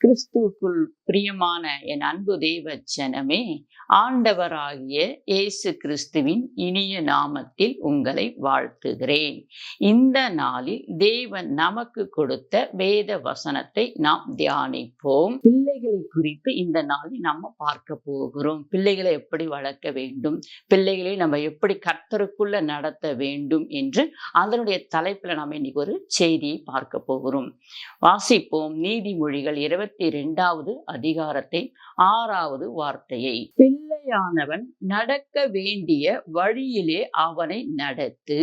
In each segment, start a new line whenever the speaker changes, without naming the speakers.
கிறிஸ்துவுக்குள் பிரியமான என் அன்பு தேவ ஜனமே, ஆண்டவராகிய இயேசு கிறிஸ்துவின் இனிய நாமத்தில் உங்களை வாழ்த்துகிறேன். இந்த நாளில் தேவன் நமக்கு கொடுத்த வேத வசனத்தை நாம் தியானிப்போம். பிள்ளைகளை குறித்து இந்த நாளில் நம்ம பார்க்க போகிறோம். பிள்ளைகளை எப்படி வளர்க்க வேண்டும், பிள்ளைகளை நம்ம எப்படி கர்த்தருக்குள்ள நடத்த வேண்டும் என்று அதனுடைய தலைப்புல நம்ம இன்னைக்கு ஒரு செய்தியை பார்க்க போகிறோம். வாசிப்போம். நீதிமொழிகள் 22வது அதிகாரத்தை 6வது வார்த்தையை. பிள்ளையானவன் நடக்க வேண்டிய வழியிலே அவனை நடத்து,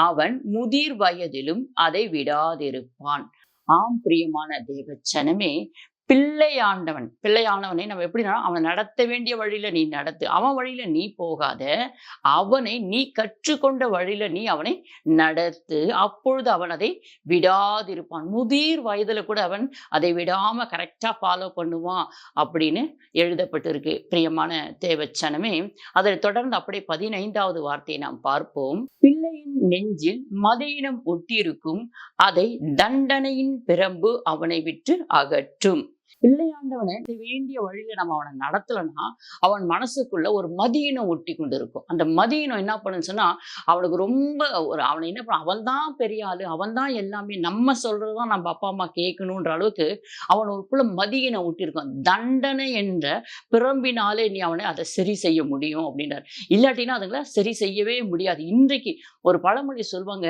அவன் முதிர் வயதிலும் அதை விடாதிருப்பான். ஆம் பிரியமான தேவச்சனமே, பிள்ளையானவனை நம்ம எப்படின்னா, அவன் நடத்த வேண்டிய வழியில நீ நடத்து, அவன் வழியில நீ போகாத, அவனை நீ கற்றுக்கொண்ட வழியில நீ அவனை நடத்து, அப்பொழுது அவன் அதை விடாதிருப்பான். முதிர் வயதுல கூட அவன் அதை விடாம கரெக்டா ஃபாலோ பண்ணுவான் அப்படின்னு எழுதப்பட்டிருக்கு. பிரியமான தேவச்சனமே, அதை தொடர்ந்து அப்படியே 15வது வார்த்தையை நாம் பார்ப்போம். பிள்ளையின் நெஞ்சில் மதியினம் ஒட்டியிருக்கும், அதை தண்டனையின் பிரம்பு அவனை விட்டு அகற்றும். பிள்ளையாண்டவனை வேண்டிய வழியில நம்ம அவனை நடத்தலைன்னா அவன் மனசுக்குள்ள ஒரு மதியினம் ஒட்டி கொண்டு இருக்கும். அந்த மதியினம் என்ன பண்ணுன்னு சொன்னா, அவனுக்கு ரொம்ப அவனை என்ன பண்ண, அவன் தான் பெரிய ஆளு, அவன் தான் எல்லாமே, நம்ம சொல்றதுதான் நம்ம அப்பா அம்மா கேட்கணுன்ற அளவுக்கு அவனுக்குள்ள மதியினம் ஒட்டியிருக்கும். தண்டனை என்ற பிரம்பினாலே நீ அவனை அதை சரி செய்ய முடியும் அப்படின்றார். இல்லாட்டினா அதுங்களை சரி செய்யவே முடியாது. இன்றைக்கு ஒரு பழமொழி சொல்லுவாங்க,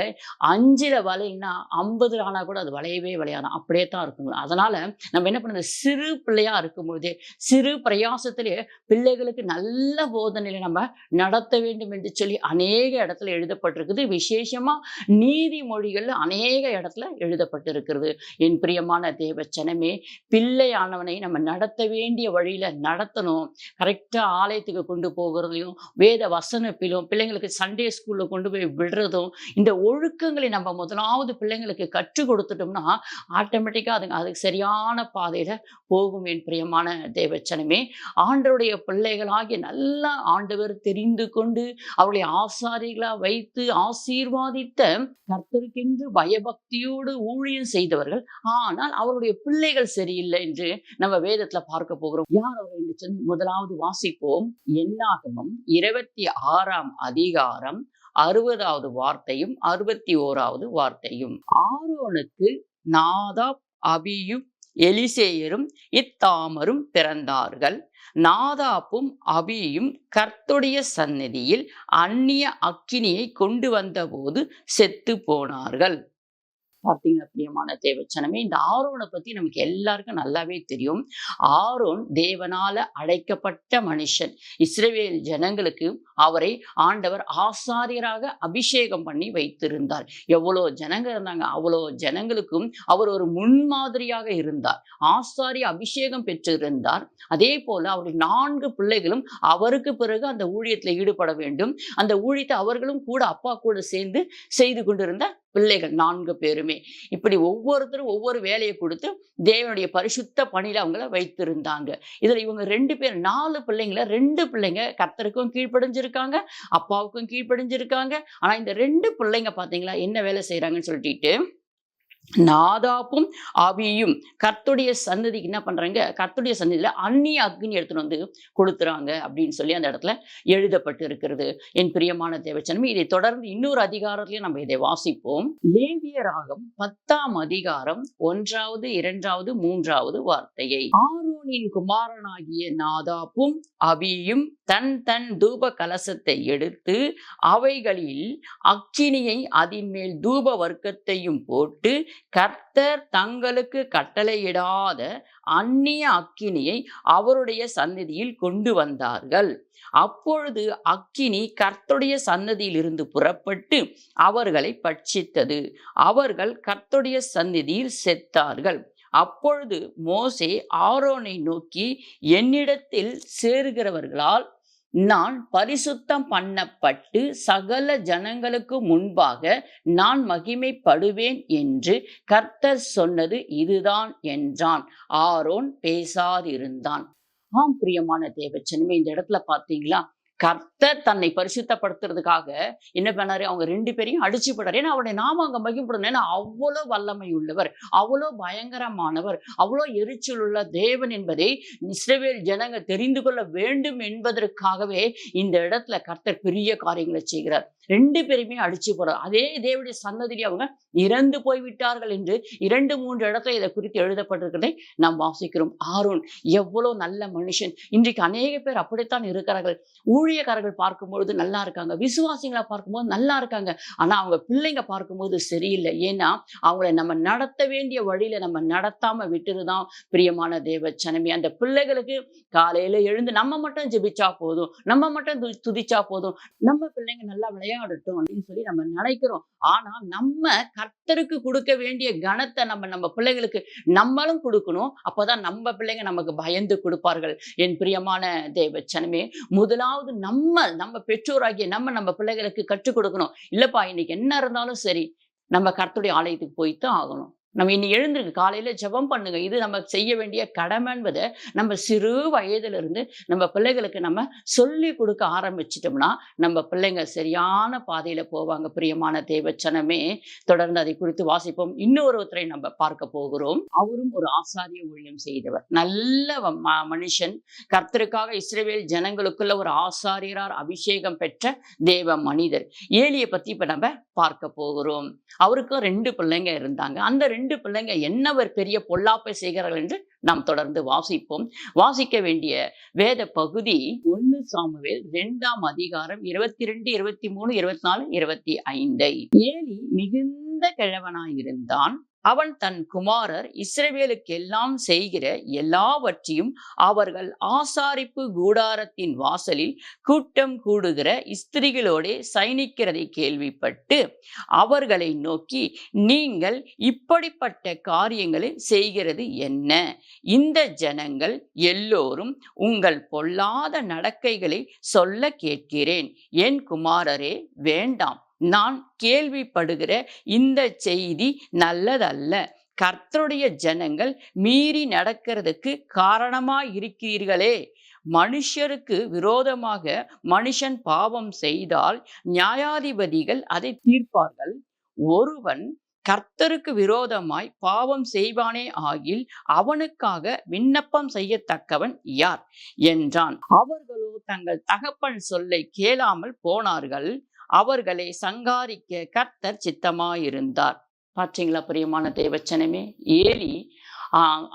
5ல வலைன்னா 50 ஆனா கூட அது வளையவே வளையாதான், அப்படியே தான் இருக்குங்களா. அதனால நம்ம என்ன பண்ண, சிறு பிள்ளையா இருக்கும்போதே சிறு பிரயாசத்திலே பிள்ளைகளுக்கு நல்ல போதனையில நம்ம நடத்த வேண்டும் என்று சொல்லி அநேக இடத்துல எழுதப்பட்டிருக்குது. விசேஷமா நீதிமொழிகள்ல அநேக இடத்துல எழுதப்பட்டிருக்கிறது. என் பிரியமான தேவச்சனமே, பிள்ளையானவனை நம்ம நடத்த வேண்டிய வழியில நடத்தணும். கரெக்டா ஆலயத்துக்கு கொண்டு போகிறதையும், வேத வசனத்திலும், பிள்ளைங்களுக்கு சண்டே ஸ்கூல்ல கொண்டு போய் விடுறதும், இந்த ஒழுக்கங்களை நம்ம முதலாவது பிள்ளைங்களுக்கு கற்றுக் கொடுத்துட்டோம்னா ஆட்டோமேட்டிக்கா அதுக்கு சரியான பாதையில போகும். என் பிரியமான தேவச்சனமே, ஆண்டவருடைய பிள்ளைகளாகிய நல்ல ஆண்டவர் தெரிந்து கொண்டு அவருடைய ஆசாரிகளா வைத்து ஆசீர்வாதித்த, கர்த்தருக்கென்று பயபக்தியோடு ஊழியம் செய்தவர்கள். ஆனால் அவருடைய பிள்ளைகள் சரியில்லை என்று நம்ம வேதத்துல பார்க்க போகிறோம். யார் அவர் என்று சொல்லி முதலாவது வாசிப்போம். என்னாகமம் 26ஆம் அதிகாரம் 60வது வார்த்தையும் 61வது வார்த்தையும். ஆரோனுக்கு நாதாப், அபியும், எலிசேயரும் இத்தாமரும் பிறந்தார்கள். நாதாப்பும் அபியும் கர்த்தருடைய சந்நிதியில் அந்நிய அக்கினியை கொண்டு வந்தபோது செத்து போனார்கள். பார்த்தீங்க பிரியமான தேவச்சனமே, இந்த ஆரோனை பத்தி நமக்கு எல்லாருக்கும் நல்லாவே தெரியும். ஆரோன் தேவனால அழைக்கப்பட்ட மனுஷன். இஸ்ரவேல் ஜனங்களுக்கு அவரை ஆண்டவர் ஆசாரியராக அபிஷேகம் பண்ணி வைத்திருந்தார். எவ்வளோ ஜனங்க இருந்தாங்க, அவ்வளோ ஜனங்களுக்கும் அவர் ஒரு முன்மாதிரியாக இருந்தார். ஆசாரிய அபிஷேகம் பெற்றிருந்தார். அதே போல அவருடைய 4 பிள்ளைகளும் அவருக்கு பிறகு அந்த ஊழியத்தில் ஈடுபட வேண்டும். அந்த ஊழியத்தை அவர்களும் கூட அப்பா கூட சேர்ந்து செய்து கொண்டிருந்த பிள்ளைகள் 4 பேருமே. இப்படி ஒவ்வொருத்தரும் ஒவ்வொரு வேலையை கொடுத்து தேவனுடைய பரிசுத்த பணியில அவங்கள வைத்திருந்தாங்க. இதுல இவங்க 2 பேர், 4 பிள்ளைங்கள 2 பிள்ளைங்க கர்த்தருக்கும் கீழ்ப்படிஞ்சிருக்காங்க, அப்பாவுக்கும் கீழ்ப்படிஞ்சிருக்காங்க. ஆனா இந்த 2 பிள்ளைங்க பாத்தீங்களா என்ன வேலை செய்யறாங்கன்னு சொல்லிட்டு, நாதாப்பும் அபியும் கர்த்தருடைய சன்னதிக்கு என்ன பண்றாங்க, கர்த்தருடைய சன்னதியில அந்நிய அக்னி எடுத்துட்டு வந்து கொடுத்துறாங்க அப்படின்னு சொல்லி அந்த இடத்துல எழுதப்பட்டு இருக்கிறது. என் பிரியமான தேவச்சனமே, இதை தொடர்ந்து இன்னொரு அதிகாரத்திலேயே நம்ம இதை வாசிப்போம். லேவியராகம் 10ஆம் அதிகாரம் 1வது 2வது 3வது வார்த்தையை. ஆரோனின் குமாரனாகிய நாதாப்பும் அபியும் தன் தன் தூப கலசத்தை எடுத்து அவைகளில் அக்கினியை அதின் மேல் தூப வர்க்கத்தையும் போட்டு, கர்த்தர் தங்களுக்கு கட்டளையிடாத அந்நிய அக்கினியை அவருடைய சந்நிதியில் கொண்டு வந்தார்கள். அப்பொழுது அக்கினி கர்த்தருடைய சந்நிதியில் இருந்து புறப்பட்டு அவர்களை பட்சித்தது. அவர்கள் கர்த்தருடைய சந்நிதியில் செத்தார்கள். அப்பொழுது மோசே ஆரோனை நோக்கி, என்னிடத்தில் சேருகிறவர்களால் நான் பரிசுத்தம் பண்ணப்பட்டு சகல ஜனங்களுக்கு முன்பாக நான் மகிமைப்படுவேன் என்று கர்த்தர் சொன்னது இதுதான் என்றான். ஆரோன் பேசாதிருந்தான். ஆம் பிரியமான தேவச்சனமே, இந்த இடத்துல பார்த்தீங்களா, கர்த்தர் தன்னை பரிசுத்தப்படுத்துறதுக்காக என்ன பண்ணாரு? அவங்க 2 பேரையும் அடிச்சு போட்டாரு. ஏன்னா அவருடைய நாமம் அங்க மகிமைப்படணும். ஏன்னா அவ்வளோ வல்லமை உள்ளவர், அவ்வளோ பயங்கரமானவர், அவ்வளோ எரிச்சல் உள்ள தேவன் என்பதை இஸ்ரவேல் ஜனங்க தெரிந்து கொள்ள வேண்டும் என்பதற்காகவே இந்த இடத்துல கர்த்தர் பெரிய காரியங்களை செய்கிறார். 2 பேரையுமே அடிச்சு போறார். அதே தேவனுடைய சன்னதியிலே அவங்க இறந்து போய்விட்டார்கள் என்று 2, 3 இடத்துல இதை குறித்து எழுதப்பட்டிருக்கிறதை நாம் வாசிக்கிறோம். ஆரோன் எவ்வளவு நல்ல மனுஷன். இன்றைக்கு அநேக பேர் அப்படித்தான் இருக்கிறார்கள். ஊழியக்காரர்கள் பார்க்கும்பொழுது நல்லா இருக்காங்க, விசுவாசிகளை பார்க்கும்போது நல்லா இருக்காங்க. ஆனா அவங்க பிள்ளைங்க பார்க்கும்போது சரியில்லை. ஏன்னா அவங்கள நம்ம நடத்த வேண்டிய வழியில நம்ம நடத்தாம விட்டுருதான் பிரியமான தேவ ஜனமே. அந்த பிள்ளைகளுக்கு காலையில எழுந்து நம்ம மட்டும் ஜெபிச்சா போதும், நம்ம மட்டும் துதிச்சா போதும், நம்ம பிள்ளைங்க நல்லா விளையாடட்டும் அப்படின்னு சொல்லி நம்ம நினைக்கிறோம். ஆனா நம்ம கர்த்தருக்கு கொடுக்க வேண்டிய கனத்தை நம்ம பிள்ளைகளுக்கு நம்மளும் கொடுக்கணும். அப்பதான் நம்ம பிள்ளைங்க நமக்கு பயந்து கொடுப்பார்கள். என் பிரியமான தேவ ஜனமே, முதலாவது நம்ம பெற்றோராகிய நம்ம பிள்ளைகளுக்கு கற்றுக் கொடுக்கணும். இல்லப்பா இன்னைக்கு என்ன இருந்தாலும் சரி, நம்ம கர்த்தருடைய ஆலயத்துக்கு போய்தான் ஆகணும். நம்ம இன்னைக்கு எழுந்திருக்கு, காலையில ஜெபம் பண்ணுங்க. இது நம்ம செய்ய வேண்டிய கடமை என்பதை நம்ம சிறு வயதுல இருந்து நம்ம பிள்ளைகளுக்கு நம்ம சொல்லி கொடுக்க ஆரம்பிச்சிட்டோம்னா நம்ம பிள்ளைங்க சரியான பாதையில போவாங்க. பிரியமான தேவச்சனமே, தொடர்ந்து அதை குறித்து வாசிப்போம். இன்னொருத்தரை நம்ம பார்க்க போகிறோம். அவரும் ஒரு ஆசாரிய ஊழியம் செய்தவர், நல்ல மனுஷன். கர்த்தருக்காக இஸ்ரவேல் ஜனங்களுக்குள்ள ஒரு ஆசாரியரார் அபிஷேகம் பெற்ற தேவ மனிதர். ஏலியை பத்தி இப்ப நம்ம பார்க்க போகிறோம். அவருக்கும் 2 பிள்ளைங்க இருந்தாங்க. அந்த 2 பிள்ளைங்க என்னவர் பெரிய பொல்லாப்பை செய்கிறார்கள் என்று நாம் தொடர்ந்து வாசிப்போம். வாசிக்க வேண்டிய வேத பகுதி 1 சாமுவேல் 2ஆம் அதிகாரம் 22, 23, 24, 25. ஏலி மிகுந்த கிழவனாயிருந்தான். அவன் தன் குமாரர் இஸ்ரவேலுக்கு எல்லாம் செய்கிற எல்லாவற்றையும் அவர்கள் ஆசாரிப்பு கூடாரத்தின் வாசலில் கூட்டம் கூடுகிற ஸ்திரிகளோடே சயனிக்கிறதை கேள்விப்பட்டு அவர்களை நோக்கி, நீங்கள் இப்படிப்பட்ட காரியங்களை செய்கிறது என்ன? இந்த ஜனங்கள் எல்லோரும் உங்கள் பொல்லாத நடக்கைகளை சொல்ல கேட்கிறேன். என் குமாரரே, வேண்டாம். நான் கேள்விப்படுகிற இந்த செய்தி நல்லதல்ல. கர்த்தருடைய ஜனங்கள் மீறி நடக்கிறதுக்கு காரணமாய் இருக்கிறீர்களே. மனுஷருக்கு விரோதமாக மனுஷன் பாவம் செய்தால் நியாயாதிபதிகள் அதை தீர்ப்பார்கள். ஒருவன் கர்த்தருக்கு விரோதமாய் பாவம் செய்வானே ஆகில் அவனுக்காக விண்ணப்பம் செய்யத்தக்கவன் யார் என்றான். அவர்களோ தங்கள் தகப்பன் சொல்லை கேளாமல் போனார்கள். அவர்களை சங்காரிக்க கர்த்தர் சித்தமாயிருந்தார். பார்த்தீங்களா பிரியமான தேவச்சனமே, ஏலி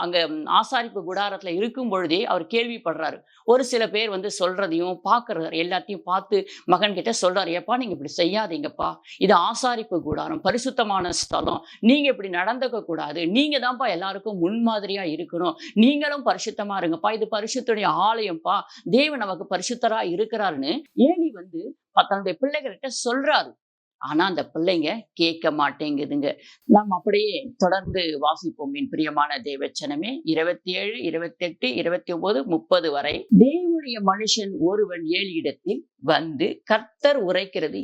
அங்க ஆசாரிப்பு குடாரத்துல இருக்கும் பொழுதே அவர் கேள்விப்படுறாரு. ஒரு சில பேர் சொல்றதையும் பார்க்கறாரு, எல்லாத்தையும் பார்த்து மகன் கிட்ட சொல்றாரு, ஏப்பா நீங்க இப்படி செய்யாதீங்கப்பா, இது ஆசாரிப்பு கூடாரம், பரிசுத்தமான ஸ்தலம், நீங்க இப்படி நடந்துக்க கூடாது, நீங்க தான்ப்பா எல்லாருக்கும் முன்மாதிரியா இருக்கணும், நீங்களும் பரிசுத்தமா இருங்கப்பா, இது பரிசுத்துடைய ஆலயம்ப்பா, தேவன் நமக்கு பரிசுத்தரா இருக்கிறாருன்னு ஏலி தன்னுடைய பிள்ளைகள்கிட்ட சொல்றாரு. ஆனா அந்த பிள்ளைங்க கேட்க மாட்டேங்குதுங்க. நாம் அப்படியே தொடர்ந்து வாசிப்போம். என் பிரியமான தேவச்சனமே, 27, 28, 29, 30 வரை. தேவனுடைய மனுஷன் ஒருவன் ஏலியிடத்தில் வந்து கர்த்தர் உரைக்கிறது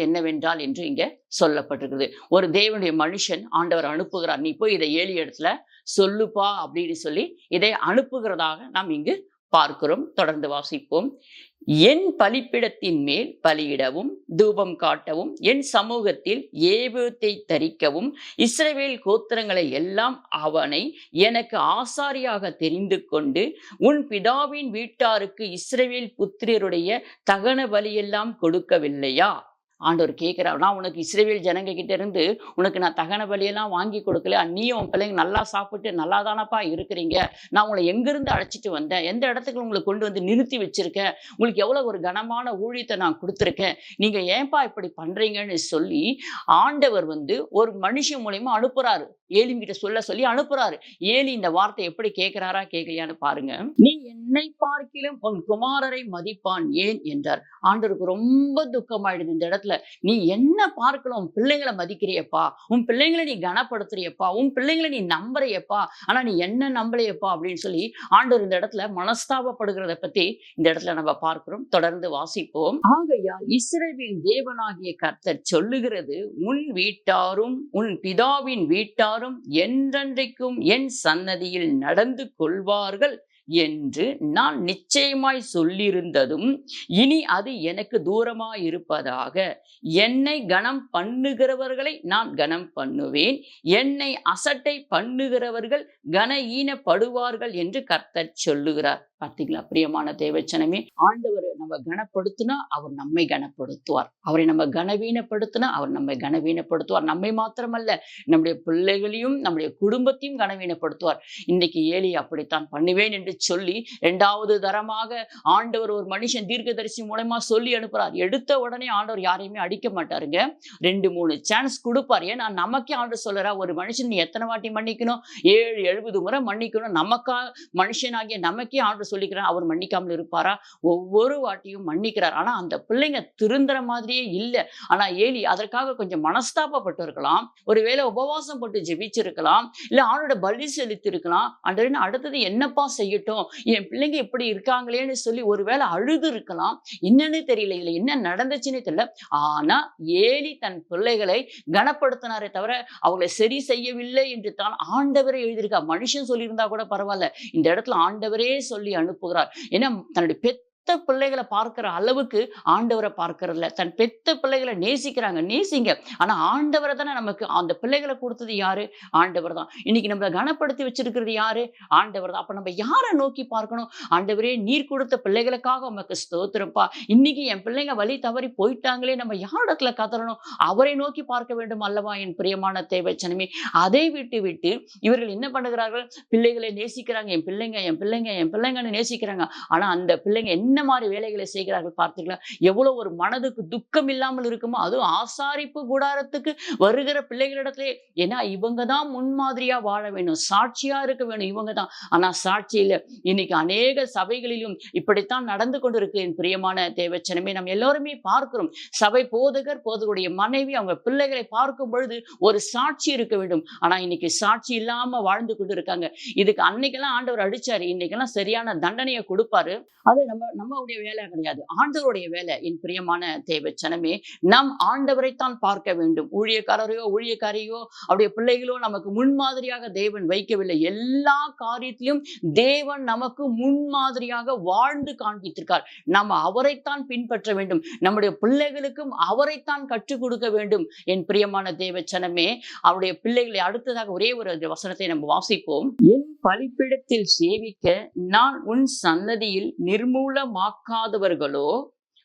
என்னவென்றால் என்று இங்க சொல்லப்பட்டிருக்கிறது. ஒரு தேவனுடைய மனுஷன் ஆண்டவர் அனுப்புகிறார். நீ போய் இதை ஏலி இடத்துல சொல்லுப்பா அப்படின்னு சொல்லி இதை அனுப்புகிறதாக நாம் இங்கு பார்க்கிறோம். தொடர்ந்து வாசிப்போம். என் பலிப்பிடத்தின் மேல் பலியிடவும் தூபம் காட்டவும் என் சமூகத்தில் ஏபோத்தை தரிக்கவும் இஸ்ரவேல் கோத்திரங்களை எல்லாம் அவனை எனக்கு ஆசாரியாக தெரிந்து கொண்டு உன் பிதாவின் வீட்டாருக்கு இஸ்ரவேல் புத்திரருடைய தகன பலியெல்லாம் கொடுக்கவில்லையா? ஆண்டவர் கேட்கிறார், நான் உனக்கு இஸ்ரவேல் ஜனங்க கிட்ட இருந்து உனக்கு நான் தகன பலியெல்லாம் வாங்கி கொடுக்கல, நீயும் உன் பிள்ளைங்க நல்லா சாப்பிட்டு நல்லா தானப்பா இருக்கிறீங்க, நான் உங்களை எங்கிருந்து அழைச்சிட்டு வந்தேன், எந்த இடத்துக்கு உங்களை கொண்டு வந்து நிறுத்தி வச்சிருக்கேன், உங்களுக்கு எவ்வளவு ஒரு கனமான ஊழியத்தை நான் கொடுத்துருக்கேன், நீங்க ஏன்பா இப்படி பண்றீங்கன்னு சொல்லி ஆண்டவர் ஒரு மனுஷன் மூலியமா அனுப்புறாரு. ஏலி கிட்ட சொல்லி அனுப்புறாரு. ஏலி இந்த வார்த்தை எப்படி கேட்கிறாரா கேட்கலையான்னு பாருங்க. நீ என்னை பார்க்கிலும் உன் குமாரரை மதிப்பான் ஏன் என்றார். ஆண்டவருக்கு ரொம்ப துக்கமாயிடுது இந்த இடத்துல. நீ என்ன பார்க்கலாம், உன் பிள்ளைங்களை மதிக்கிறியப்பா, உன் பிள்ளைங்களை நீ கனப்படுத்துறியப்பா, உன் பிள்ளைங்களை நீ நம்புறியப்பா, ஆனா நீ என்ன நம்பலையப்பா அப்படின்னு சொல்லி ஆண்டவர் இந்த இடத்துல மனஸ்தாபப்படுகிறத பத்தி இந்த இடத்துல நம்ம பார்க்கிறோம். தொடர்ந்து வாசிப்போம். ஆகையால் இஸ்ரவேலின் தேவனாகிய கர்த்தர் சொல்லுகிறது, உன் வீட்டாரும் உன் பிதாவின் வீட்டாரும் என்றென்றைக்கும் என் சன்னதியில் நடந்து கொள்வார்கள் என்று நான் நிச்சயமாய் சொல்லியிருந்ததும் இனி அது எனக்கு தூரமாய் இருப்பதாக. என்னை கனம் பண்ணுகிறவர்களை நான் கனம் பண்ணுவேன், என்னை அசட்டை பண்ணுகிறவர்கள் கன ஈனப்படுவார்கள் என்று கர்த்தர் சொல்லுகிறார். பார்த்தீங்களா பிரியமான தேவச்சனமே, ஆண்டவர் நம்ம கனப்படுத்தினா அவர் நம்மை கனப்படுத்துவார், அவரை நம்ம கனவீனப்படுத்தினா அவர் நம்மை கனவீனப்படுத்துவார். நம்மை மாத்திரமல்ல, நம்முடைய பிள்ளைகளையும் நம்முடைய குடும்பத்தையும் கனவீனப்படுத்துவார். இன்னைக்கு ஏலி அப்படித்தான் பண்ணுவேன் என்று சொல்லி 2வது தரமாக ஆண்டவர் ஒரு மனுஷன் தீர்க்கதரிசி மூலமா சொல்லி அனுப்புறார். எடுத்த உடனே ஆண்டவர் யாரையுமே அடிக்க மாட்டாருங்க, 2-3 சான்ஸ் கொடுப்பார். ஏன்னா நமக்கே ஆண்டவர் சொல்றா, ஒரு மனுஷன் நீ எத்தனை வாட்டி மன்னிக்கணும்? 70 முறை மன்னிக்கணும். நமக்கா மனுஷனாகிய நமக்கே ஆண்டவர் சொல்லிக்கிறார், அவர் மன்னிக்காமல் இருப்பாரா? ஒவ்வொரு வாட்டியும் மன்னிக்கிறார். ஆனா அந்த பிள்ளைங்க திருந்துற மாதிரியே இல்ல. ஆனா ஏலி அதற்காக கொஞ்சம் மனஸ்தாபப்பட்டு இருக்கலாம், ஒருவேளை உபவாசம் போட்டு ஜெபிச்சிருக்கலாம், இல்ல ஆண்டோட பலி செலுத்தி இருக்கலாம். ஆண்டவரே அடுத்தது என்னப்பா செய்யட்டும், என் பிள்ளைங்க இப்படி இருக்காங்களேன்னு சொல்லி ஒருவேளை அழுது இருக்கலாம். என்னன்னு தெரியல, இல்ல என்ன நடந்துச்சுன்னு தெரியல. ஆனா ஏலி தன் பிள்ளைகளை கனப்படுத்தினாரே தவிர அவங்களை சரி செய்யவில்லை என்று தான் ஆண்டவரே எழுதியிருக்கா. மனுஷன் சொல்லியிருந்தா கூட பரவாயில்ல, இந்த இடத்துல ஆண்டவரே சொல்லி அனுப்புகிறார். ஏன்னா தன்னுடைய பெத்த பிள்ளைகளை பார்க்கிற அளவுக்கு ஆண்டவரை பார்க்கறதில்ல. தன் பெத்த பிள்ளைகளை நேசிக்கிறாங்க, நேசிங்க. ஆனா ஆண்டவரை தானே நமக்கு அந்த பிள்ளைகளை கொடுத்தது யாரு? ஆண்டவர் தான். இன்னைக்கு நம்மளை கனப்படுத்தி வச்சிருக்கிறது யாரு? ஆண்டவர் தான். அப்ப நம்ம யாரை நோக்கி பார்க்கணும்? ஆண்டவரே நீர் கொடுத்த பிள்ளைகளுக்காக உமக்கு ஸ்தோத்திரப்பா, இன்னைக்கு என் பிள்ளைங்க வழி தவறி போயிட்டாங்களே, நம்ம யாரிடத்துல கதறணும்? அவரை நோக்கி பார்க்க வேண்டும் அல்லவா என் பிரியமான தேவச்சனமே. அதை விட்டு விட்டு இவர்கள் என்ன பண்ணுகிறார்கள்? பிள்ளைகளை நேசிக்கிறாங்க, என் பிள்ளைங்க என் பிள்ளைங்க என் பிள்ளைங்கன்னு நேசிக்கிறாங்க. ஆனா அந்த பிள்ளைங்க என்ன மாதிரி வேலைகளை செய்கிறார்கள் பார்த்தீங்களா? எவ்வளவு ஒரு மனதுக்கு துக்கம் இல்லாமல் இருக்குமோ. அதுவும் ஆசாரிப்பு கூடாரத்துக்கு வருகிற பிள்ளைகளிடத்திலே, ஏன்னா இவங்க தான் முன்மாதிரியா வாழ வேணும், சாட்சியா இருக்க வேணும் இவங்க தான். ஆனா சாட்சி இல்ல. இன்னைக்கு அநேக சபைகளிலும் இப்படித்தான் நடந்து கொண்டிருக்கு என் பிரியமான தேவச்சனமே. நம்ம எல்லாருமே பார்க்கிறோம், சபை போதகர் போதகருடைய மனைவி அவங்க பிள்ளைகளை பார்க்கும் பொழுது ஒரு சாட்சி இருக்க வேண்டும். ஆனா இன்னைக்கு சாட்சி இல்லாம வாழ்ந்து கொண்டு இருக்காங்க. இதுக்கு அன்னைக்கெல்லாம் ஆண்டவர் அடிச்சாரு, இன்னைக்கெல்லாம் சரியான தண்டனையை கொடுப்பாரு. அது நம்மளுடைய வேலை கிடையாது, ஆண்டவருடைய வேலை. என் பிரியமான தேவச்சனமே, நம் ஆண்டவரைத்தான் பார்க்க வேண்டும். ஊழியக்காரரையோ ஊழியக்காரையோ அவருடைய பிள்ளைகளோ நமக்கு முன்மாதிரியாக தேவன் வைக்கவில்லை. எல்லா காரியத்திலும் தேவன் நமக்கு முன்மாதிரியாக வாழ்ந்து காண்பித்திருக்கார். நம்ம அவரைத்தான் பின்பற்ற வேண்டும், நம்முடைய பிள்ளைகளுக்கும் அவரைத்தான் கற்றுக் கொடுக்க வேண்டும். என் பிரியமான தேவச்சனமே, அவருடைய பிள்ளைகளை அடுத்ததாக ஒரே ஒரு வசனத்தை நம்ம வாசிப்போம். என் பலிப்பிடத்தில் சேவிக்க நான் உன் சன்னதியில் நிர்மூலமாக்காதவர்களோ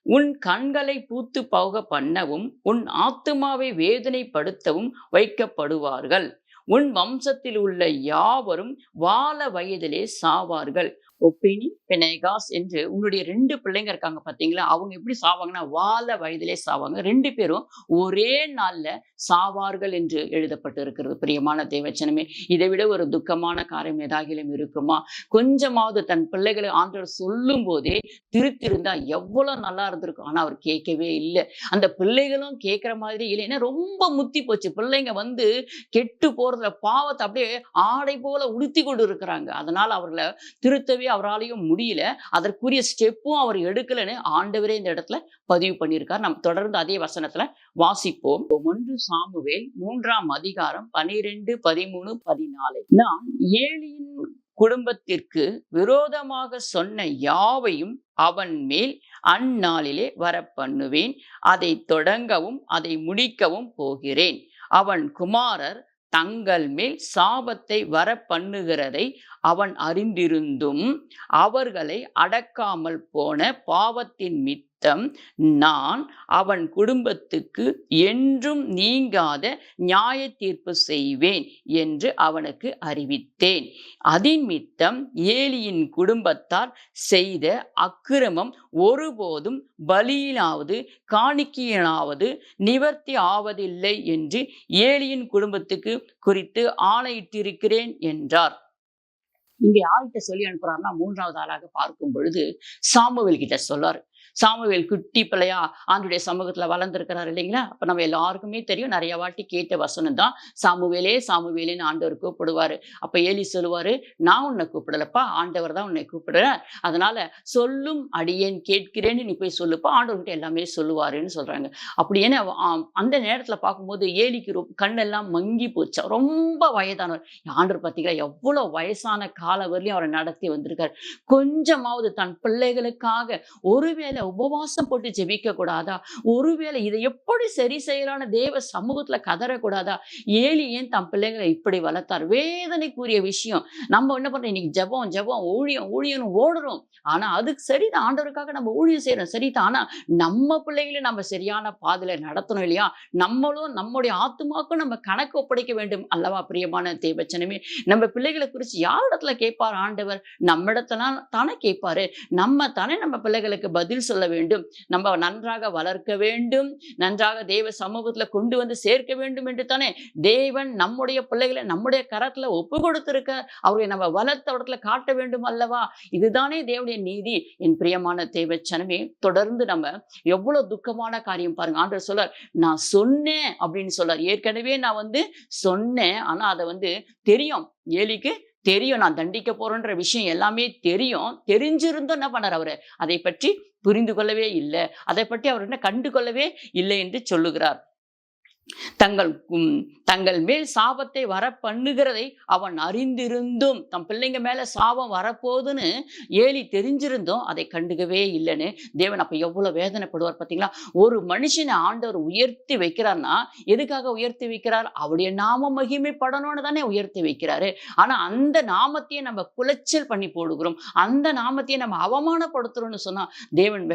உன் கண்களை பூத்து போக பண்ணவும் உன் ஆத்துமாவை வேதனைப்படுத்தவும் வைக்கப்படுவார்கள். உன் வம்சத்தில் உள்ள யாவரும் வால வயதிலே சாவார்கள். ஒப்பினி பினேகாஸ் என்று உன்னுடைய 2 பிள்ளைங்க இருக்காங்க பாத்தீங்களா? அவங்க எப்படி சாவாங்கன்னா வால வயதிலே சாவாங்க. 2 பேரும் ஒரே நாள்ல சாவார்கள் என்று எழுதப்பட்டு இருக்கிறது. பிரியமான தேவச்சனமே, இதை விட ஒரு துக்கமான காரியம் ஏதாகிலும் இருக்குமா? கொஞ்சமாவது தன் பிள்ளைகளை ஆண்டவர் சொல்லும் போதே திருத்திருந்தா எவ்வளவு நல்லா இருந்திருக்கும். ஆனா அவர் கேட்கவே இல்லை. அந்த பிள்ளைகளும் கேட்கிற மாதிரி இல்லை. ஏன்னா ரொம்ப முத்தி போச்சு. பிள்ளைங்க கெட்டு போறதுல பாவத்தை அப்படியே ஆடை போல உடுத்தி கொண்டு இருக்கிறாங்க. அதனால அவர்களை திருத்தவே அவராலையும் முடியல. அதற்குரிய ஸ்டெப்பும் அவர் எடுக்கலன்னு ஆண்டவரே இந்த இடத்துல பதிவு பண்ணியிருக்கார். நாம் தொடர்ந்து அதே வசனத்துல வாசிப்போம். 1 சாமுவேல் 3ஆம் அதிகாரம் 12, 13, 14. நான் ஏலியின் குடும்பத்திற்கு விரோதமாக சொன்ன யாவையும் அவன் மேல் அந்நாளிலே வரப்பண்ணுவேன், அதை தொடங்கவும் அதை முடிக்கவும் போகிறேன். அவன் குமாரர் தங்கள் மேல் சாபத்தை வர பண்ணுகிறதை அவன் அறிந்திருந்தும் அவர்களை அடக்காமல் போன பாவத்தின் மித்தம் நான் அவன் குடும்பத்துக்கு என்றும் நீங்காத நியாய தீர்ப்பு செய்வேன் என்று அவனுக்கு அறிவித்தேன். அதின் மித்தம் ஏலியின் குடும்பத்தார் செய்த அக்கிரமம் ஒருபோதும் பலியிலாவது காணிக்கையினாவது நிவர்த்தி ஆவதில்லை என்று ஏலியின் குடும்பத்துக்கு குறித்து ஆணையிட்டிருக்கிறேன் என்றார். இங்க யார்கிட்ட சொல்லி அனுப்புறாருன்னா 3வது ஆளாக பார்க்கும் பொழுது சாமுவேல் கிட்ட சொல்றாரு. சாமுவேல் குட்டி பிள்ளையா ஆண்டுடைய சமூகத்துல வளர்ந்திருக்கிறார் இல்லைங்களா? அப்ப நம்ம எல்லாருக்குமே தெரியும், நிறைய வாட்டி கேட்ட வசனம் தான், சாமுவேலே சாமுவேலேன்னு ஆண்டவர் கூப்பிடுவாரு. அப்ப ஏலி சொல்லுவாரு, நான் உன்னை கூப்பிடலப்பா, ஆண்டவர் தான் உன்னை கூப்பிடுறார். அதனால சொல்லும் அடியேன் கேட்கிறேன்னு நீ போய் சொல்லுப்பா, ஆண்டவர்கிட்ட எல்லாமே சொல்லுவாருன்னு சொல்றாங்க. அப்படி ஏன்னா அந்த நேரத்துல பார்க்கும்போது ஏலிக்கு கண்ணெல்லாம் மங்கி போச்சு. ரொம்ப வயதானவர். ஆண்டவர் பார்த்தீங்களா எவ்வளவு வயசான கால வரலையும் அவரை நடத்தி வந்திருக்காரு. கொஞ்சமாவது தன் பிள்ளைகளுக்காக ஒருவேளை உபவாசம் போட்டு ஜெபிக்க கூடாதா? ஒருவேளை இதை எப்படி சரி செய்யலான்னு தேவ சமூகத்துல கதறக்கூடாதா? ஏலி ஏன் தன் பிள்ளைகளை இப்படி வளர்த்தார்? வேதனைக்குரிய விஷயம். நம்ம என்ன பண்றோம், இன்னைக்கு ஜெபம் ஜெபம் ஊழியம் ஊழியம்னு ஓடுறோம். ஆனா அதுக்கு சரிதான், ஆண்டவருக்காக நம்ம ஊழியம் செய்யறோம் சரிதான். ஆனா நம்ம பிள்ளைகளை நம்ம சரியான பாதையில நடத்தணும் இல்லையா? நம்மளும் நம்முடைய ஆத்துமாக்கும் நம்ம கணக்கு ஒப்படைக்க வேண்டும் அல்லவா? பிரியமான தேவச்சனமே, நம்ம பிள்ளைகளை குறிச்சு யாரிடத்துல கேட்பார் ஆண்டவர்? நம்மிடத்துல தானே கேட்பாரு. நம்ம தானே நம்ம பிள்ளைகளுக்கு பதில் சொல்ல வேண்டும். நம்ம நன்றாக வளர்க்க வேண்டும், நன்றாக தேவ சமூகத்துல கொண்டு வந்து சேர்க்க வேண்டும் என்று தானே தேவன் நம்முடைய பிள்ளைகளை நம்முடைய கரத்துல ஒப்பு கொடுத்திருக்க. அவரை நம்ம வளர்த்த இடத்துல காட்ட வேண்டும் அல்லவா? இதுதானே தேவனுடைய நீதி. என் பிரியமான தேவச்சனமே, தொடர்ந்து நம்ம எவ்வளவு துக்கமான காரியம் பாருங்க. ஆண்டவர் சொல்றார், நான் சொன்னேன் அப்படின்னு சொல்றார். ஏற்கனவே நான் சொன்னேன். ஆனா அதை தெரியும், ஏலிக்கு தெரியும் நான் தண்டிக்க போறேன்ற விஷயம் எல்லாமே தெரியும். தெரிஞ்சிருந்தும் என்ன பண்ணார் அவரு? அதை பற்றி புரிந்து கொள்ளவே இல்லை. அதை பற்றி அவர் என்ன கண்டு கொள்ளவே இல்லை என்று சொல்லுகிறார். தங்கள் மேல் சாபத்தை வர பண்ணுகிறதை அவன் அறிந்திருந்தும், தம் பிள்ளைங்க மேல சாபம் வரப்போகுதுன்னு ஏலி தெரிஞ்சிருந்தும் அதை கண்டுக்கவே இல்லைன்னு தேவன் அப்ப எவ்வளவு வேதனைப்படுவார் பார்த்தீங்களா? ஒரு மனுஷனை ஆண்டவர் உயர்த்தி வைக்கிறார்னா எதுக்காக உயர்த்தி வைக்கிறார்? அவருடைய நாம மகிமைப்படணும்னு தானே உயர்த்தி வைக்கிறாரு. ஆனா அந்த நாமத்தையே நம்ம குலைச்சல் பண்ணி போடுகிறோம், அந்த நாமத்தையே நம்ம அவமானப்படுத்துறோம்னு சொன்னா தேவன்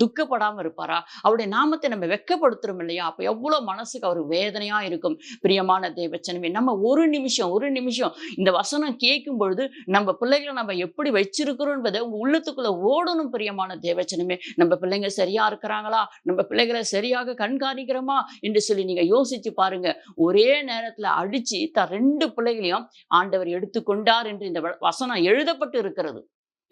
துக்கப்படாம இருப்பாரா? அவருடைய நாமத்தை நம்ம வெக்கப்படுத்துறோம் இல்லையா? அப்ப எவ்வளவு மனசுக்கு அவர் வேதனையா இருக்கும். பிரியமான தேவச்சனமே, நம்ம ஒரு நிமிஷம் இந்த வசனம் கேட்கும் பொழுது நம்ம பிள்ளைகளை நம்ம எப்படி வச்சிருக்கிறோம் என்பதை உங்க உள்ளத்துக்குள்ள ஓடணும். பிரியமான தேவச்சனமே, நம்ம பிள்ளைங்க சரியா இருக்கிறாங்களா, நம்ம பிள்ளைகளை சரியாக கண்காணிக்கிறோமா என்று சொல்லி நீங்க யோசிச்சு பாருங்க. ஒரே நேரத்துல அடிச்சு தன் 2 பிள்ளைகளையும் ஆண்டவர் எடுத்துக்கொண்டார் என்று இந்த வசனம் எழுதப்பட்டிருக்கிறது.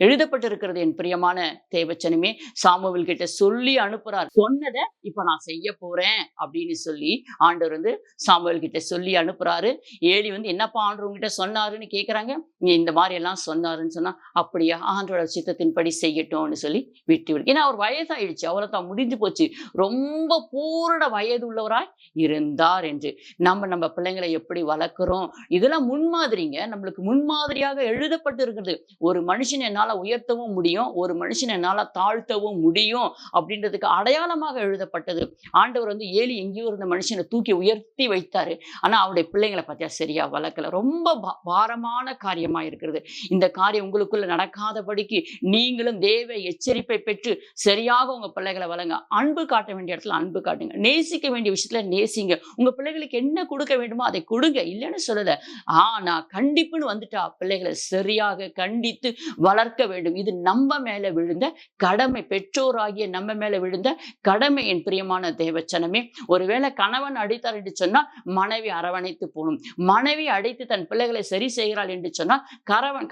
என் பிரியமான தேவச்சனமே, சாமுவேல் கிட்ட சொல்லி அனுப்புறார். சொன்னதை இப்ப நான் செய்ய போறேன் அப்படின்னு சொல்லி ஆண்டவர் சாமுவேல் கிட்ட சொல்லி அனுப்புறாரு. ஏலி என்னப்பா ஆண்டவர் உங்ககிட்ட சொன்னாருன்னு கேக்குறாங்க. நீ இந்த மாதிரி எல்லாம் சொன்னாருன்னு சொன்னா, அப்படியா, ஆண்டோட சித்தத்தின்படி செய்யட்டும்னு சொல்லி விட்டு விடு. ஏன்னா அவர் வயதாயிடுச்சு, அவ்வளவுதான், முடிஞ்சு போச்சு. ரொம்ப பூரண வயது உள்ளவராய் இருந்தார் என்று நம்ம பிள்ளைங்களை எப்படி வளர்க்கிறோம், இதெல்லாம் முன்மாதிரிங்க. நம்மளுக்கு முன்மாதிரியாக எழுதப்பட்டு இருக்கிறது. ஒரு மனுஷன் என்னால உயர்த்தவும் முடியும், ஒரு மனுஷன் என்னால தாழ்த்தவும் முடியும் அப்படின்றதுக்கு அடையாளமாக எழுதப்பட்டது. ஆண்டவர் ஏலி எங்கேயோ இருந்த மனுஷனை தூக்கி உயர்த்தி வைத்தாரு. ஆனா அவருடைய பிள்ளைங்களை பத்தியா சரியா வளர்க்கல. ரொம்ப பாரமான காரியமா இருக்கிறது. இந்த காரியம் உங்களுக்குள்ள நடக்காதபடிக்கு நீங்களும் தேவ எச்சரிப்பை பெற்று சரியாக உங்க பிள்ளைகளை வளங்க. அன்பு காட்ட வேண்டிய இடத்துல அன்பு காட்டுங்க, நேசிக்க வேண்டிய விஷயத்துல நேசிங்க. உங்க பிள்ளைகளுக்கு என்ன கொடுக்க வேண்டுமோ அதை கொடுங்க, இல்லைன்னு சொல்லல. ஆனா கண்டிப்புன்னு வந்துட்டா பிள்ளைகளை சரியாக கண்டித்து வளர்க்க வேண்டும். இது நம்ம மேல விழுந்த கடமை, பெற்றோராகிய நம்ம மேல விழுந்த கடமை. என் பிரியமான தேவச்சனமே, ஒருவேளை கணவன் அடித்தார் என்று சொன்னா மனைவி அரவணைத்து போகணும். மனைவி அடித்து தன் பிள்ளைகளை சரி செய்கிறாள் என்று சொன்னா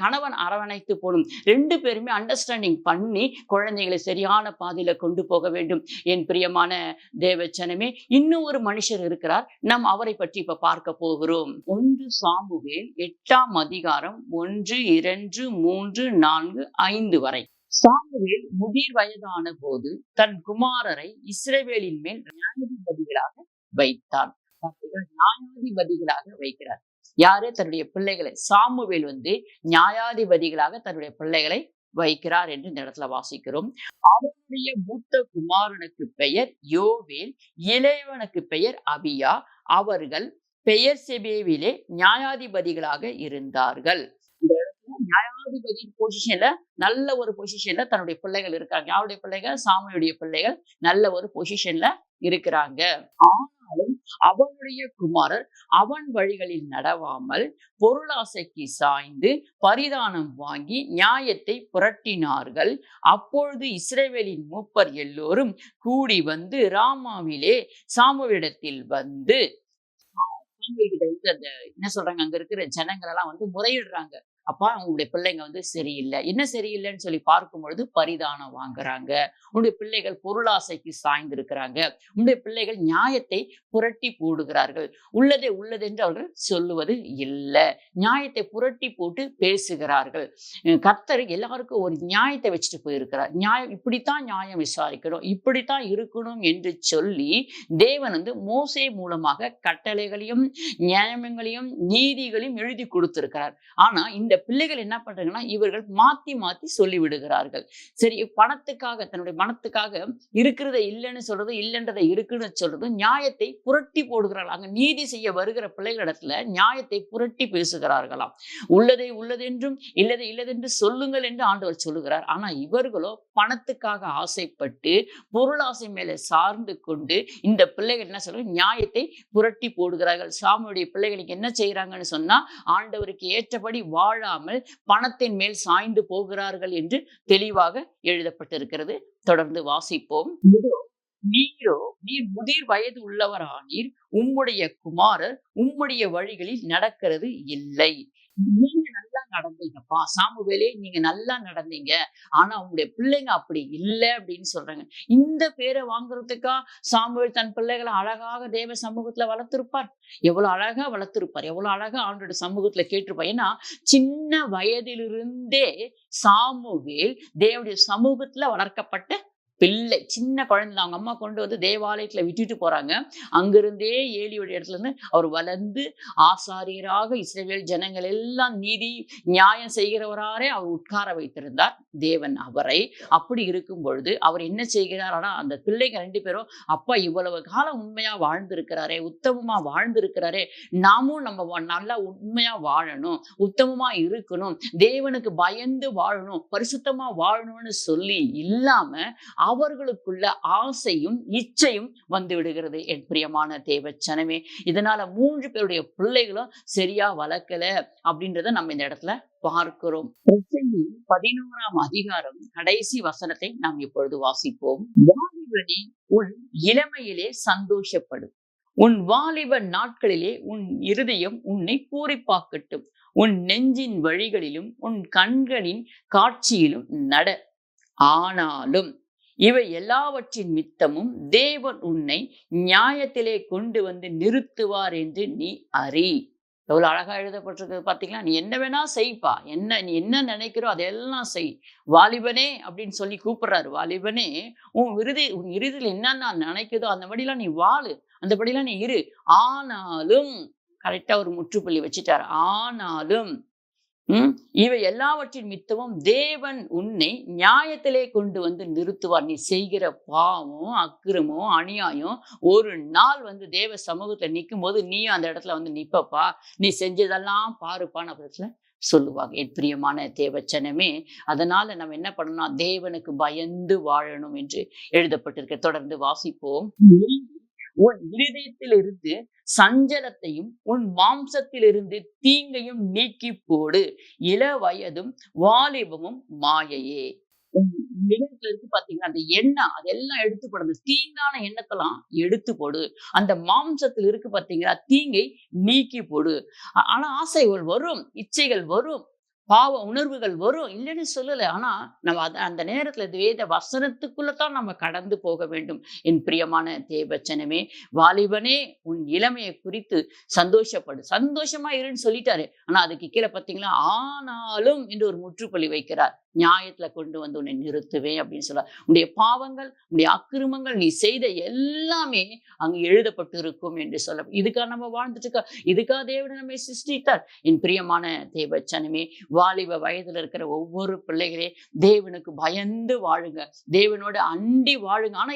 கணவன் அரவணைத்து போகணும். 2 பேருமே அண்டர்ஸ்டாண்டிங் பண்ணி குழந்தைகளை சரியான பாதையில கொண்டு போக வேண்டும். என் பிரியமான தேவச்சனமே, இன்னும் ஒரு மனுஷர் இருக்கிறார். நாம் அவரை பற்றி இப்ப பார்க்க போகிறோம். 1 சாமுவேல் 8ஆம் அதிகாரம் 1, 2, 3, 4, 5 வரை. சாமுவேல் முதிர் வயதான போது தன் குமாரரை இஸ்ரவேலின் மேல் நியாயாதிபதிகளாக வைத்தார். நியாயாதிபதிகளாக வைக்கிறார். யாரு? தன்னுடைய பிள்ளைகளை. சாமுவேல் நியாயாதிபதிகளாக தன்னுடைய பிள்ளைகளை வைக்கிறார் என்று இந்த இடத்துல வாசிக்கிறோம். அவனுடைய மூத்த குமாரனுக்கு பெயர் யோவேல், இளையவனுக்கு பெயர் அபியா. அவர்கள் பெயர்செபேவிலே நியாயாதிபதிகளாக இருந்தார்கள். நியாயாதிபதி பொசிஷன்ல, நல்ல ஒரு பொசிஷன்ல தன்னுடைய பிள்ளைகள் இருக்காங்க. யாருடைய பிள்ளைகள்? சாமுவேலுடைய பிள்ளைகள் நல்ல ஒரு பொசிஷன்ல இருக்கிறாங்க. ஆனாலும் அவனுடைய குமாரர் அவன் வழிகளில் நடவாமல் பொருளாசைக்கு சாய்ந்து பரிதானம் வாங்கி நியாயத்தை புரட்டினார்கள். அப்பொழுது இஸ்ரவேலின் மூப்பர் எல்லோரும் கூடி ராமாவிலே சாமுவேலிடத்தில் அந்த என்ன சொல்றாங்க, அங்க இருக்கிற ஜனங்கள் எல்லாம் முறையிடுறாங்க. அப்பா உங்களுடைய பிள்ளைங்க சரியில்லை. என்ன சரியில்லைன்னு சொல்லி பார்க்கும் பொழுது பரிதானம் வாங்குறாங்க. உன்னுடைய பிள்ளைகள் பொருளாசைக்கு சாய்ந்திருக்கிறாங்க. உன்னுடைய பிள்ளைகள் நியாயத்தை புரட்டி போடுகிறார்கள். உள்ளதை உள்ளதென்று அவர்கள் சொல்லுவது இல்ல. நியாயத்தை புரட்டி போட்டு பேசுகிறார்கள். கர்த்தர் எல்லாருக்கும் ஒரு நியாயத்தை வச்சுட்டு போயிருக்கிறார். நியாயம் இப்படித்தான் நியாயம் விசாரிக்கணும், இப்படித்தான் இருக்கணும் என்று சொல்லி தேவன் மோசே மூலமாக கட்டளைகளையும் நியாயங்களையும் நீதிகளையும் எழுதி கொடுத்திருக்கிறார். ஆனா இந்த பிள்ளைகள் என்ன பண்றாங்கன்னா இவர்கள் மாத்தி மாத்தி சொல்லி விடுகிறார்கள். சரி, பணத்துக்காக தன்னுடைய மனத்துக்காக இருக்கிறத இல்லைன்னு சொல்றது, இல்லைன்றதை இருக்குன்னு சொல்றது, நியாயத்தை புரட்டி போடுகிறார்கள். அங்க நீதி செய்ய வருகிற பிள்ளைகளிடத்துல நியாயத்தை புரட்டி பேசுகிறார்களாம். உள்ளதை உள்ளதென்றும் இல்லதை இல்லதென்று சொல்லுங்கள் என்று ஆண்டவர் சொல்லுகிறார். ஆனா இவர்களோ பணத்துக்காக ஆசைப்பட்டு பொருளாசை மேல சார்ந்து கொண்டு இந்த பிள்ளைகள் என்ன சொல்றாங்க, நியாயத்தை புரட்டி போடுகிறார்கள். சாமுடைய பிள்ளைகளுக்கு என்ன செய்யறாங்கன்னு சொன்னா ஆண்டவருக்கு ஏற்றபடி வாழாமல் பணத்தின் மேல் சாய்ந்து போகிறார்கள் என்று தெளிவாக எழுதப்பட்டிருக்கிறது. தொடர்ந்து வாசிப்போம். நீர் முதிர் வயது உள்ளவரானீர், உம்முடைய குமாரர் உம்முடைய வழிகளில் நடக்கிறது இல்லை. நீங்க நல்லா நடந்தீங்கப்பா சாமுவேலே, நீங்க நல்லா நடந்தீங்க. ஆனா உங்களுடைய பிள்ளைங்க அப்படி இல்லை அப்படின்னு சொல்றாங்க. இந்த பேரை வாங்குறதுக்கா சாமுவேல் தன் பிள்ளைகளை அழகாக தேவ சமூகத்துல வளர்த்திருப்பார். எவ்வளவு அழகா வளர்த்திருப்பார், எவ்வளவு அழகா ஆண்டோட சமூகத்துல கேட்டிருப்பார். ஏன்னா சின்ன வயதிலிருந்தே சாமுவேல் தேவனுடைய சமூகத்துல வளர்க்கப்பட்ட பிள்ளை. சின்ன குழந்தை அவங்க அம்மா கொண்டு தேவாலயத்துல விட்டுட்டு போறாங்க. அங்கிருந்தே ஏலியோட இடத்துல இருந்து அவர் வளர்ந்து ஆசாரியராக இஸ்ரவேல் ஜனங்கள் எல்லாம் நீதி நியாயம் செய்கிறவராரே அவர் உட்கார வைத்திருந்தார் தேவன் அவரை. அப்படி இருக்கும் பொழுது அவர் என்ன செய்கிறார், ஆனா அந்த பிள்ளைங்க 2 பேரும் அப்பா இவ்வளவு காலம் உண்மையா வாழ்ந்திருக்கிறாரே, உத்தமமா வாழ்ந்திருக்கிறாரே, நாமும் நம்ம நல்லா உண்மையா வாழணும், உத்தமமா இருக்கணும், தேவனுக்கு பயந்து வாழணும், பரிசுத்தமா வாழணும்னு சொல்லி இல்லாம அவர்களுக்குள்ள ஆசையும் இச்சையும் வந்து விடுகிறது. என் பிரியமான தேவச்சனமே, இதனால 3 பேருடைய பிள்ளைகளும் சரியா வளர்க்கல அப்படின்றத நம்ம இந்த இடத்துல பார்க்கிறோம். 11ஆம் அதிகாரம் கடைசி வசனத்தை நாம் இப்பொழுது வாசிப்போம். வாலிபனே, உன் இளமையிலே சந்தோஷப்படும், உன் வாலிப நாட்களிலே உன் இருதயம் உன்னை பூரிப்பாக்கட்டும், உன் நெஞ்சின் வழிகளிலும் உன் கண்களின் காட்சியிலும் நட. ஆனாலும் இவை எல்லாவற்றின் மித்தமும் தேவன் உன்னை நியாயத்திலே கொண்டு நிறுத்துவார் என்று நீ அறி. எவ்வளவு அழகா எழுதப்பட்டிருக்கு பாத்தீங்களா? நீ என்ன வேணா செய்ப்பா, நீ என்ன நினைக்கிறோ அதெல்லாம் செய். வாலிபனே அப்படின்னு சொல்லி கூப்பிடுறாரு. வாலிபனே, உன் இறுதியில் என்னன்னா நினைக்குதோ அந்த படியெல்லாம் நீ வாழு, அந்த படியெல்லாம் நீ இரு. ஆனாலும் கரெக்டா ஒரு முற்றுப்புள்ளி வச்சுட்டாரு. ஆனாலும் இவை எல்லாவற்றின் மித்தமும் தேவன் உன்னை நியாயத்திலே கொண்டு நிறுத்துவார். நீ செய்கிற பாவம், அக்கிரமம், அநியாயம் ஒரு நாள் தேவ சமூகத்துல நிற்கும் போது நீயும் அந்த இடத்துல நிப்பப்பா, நீ செஞ்சதெல்லாம் பாருப்பான்னு அப்பத்துல சொல்லுவாங்க. என் பிரியமான தேவச்சனமே, அதனால நம்ம என்ன பண்ணணும், தேவனுக்கு பயந்து வாழணும் என்று எழுதப்பட்டிருக்க. தொடர்ந்து வாசிப்போம். உன் இருதயத்திலிருந்து சஞ்சலத்தையும் உன் மாம்சத்திலிருந்து தீங்கையும் நீக்கி போடு, இள வயதும் வாலிபமும் மாயையே. நிலத்துல இருக்கு பாத்தீங்கன்னா அந்த எண்ணெய் அதெல்லாம் எடுத்து போடு, அந்த தீங்கான எண்ணத்தெல்லாம் எடுத்து போடு. அந்த மாம்சத்தில் இருக்கு பாத்தீங்களா, தீங்கை நீக்கி போடு. ஆனா ஆசைகள் வரும், இச்சைகள் வரும், பாவ உணர்வுகள் வரும், இல்லைன்னு சொல்லல. ஆனா நம்ம அந்த நேரத்துல வேத வசனத்துக்குள்ளதான் நம்ம கடந்து போக வேண்டும். என் பிரியமான தேவச்சனமே, வாலிபனே, உன் இளமையை குறித்து சந்தோஷப்படு, சந்தோஷமா இருன்னு சொல்லிட்டாரு. ஆனா அதுக்கு கீழே பாத்தீங்களா, ஆனாலும் என்று ஒரு முற்றுப்புள்ளி வைக்கிறார். நியாயத்துல கொண்டு உன்னை நிறுத்துவேன் அப்படின்னு சொல்ல. உன்னுடைய பாவங்கள், உன்னுடைய அக்கிரமங்கள், நீ செய்த எல்லாமே அங்கு எழுதப்பட்டு இருக்கும் என்று சொல்ல. இதுக்காக நம்ம வாழ்ந்துட்டு இருக்கோம், இதுக்காக தேவன் நம்மை சிருஷ்டித்தார். என் பிரியமான தேவச்சனமே, வாலிப வயதுல இருக்கிற ஒவ்வொரு பிள்ளைகளே தேவனுக்கு பயந்து வாழுங்க, தேவனோட அண்டி வாழுங்க. ஆனா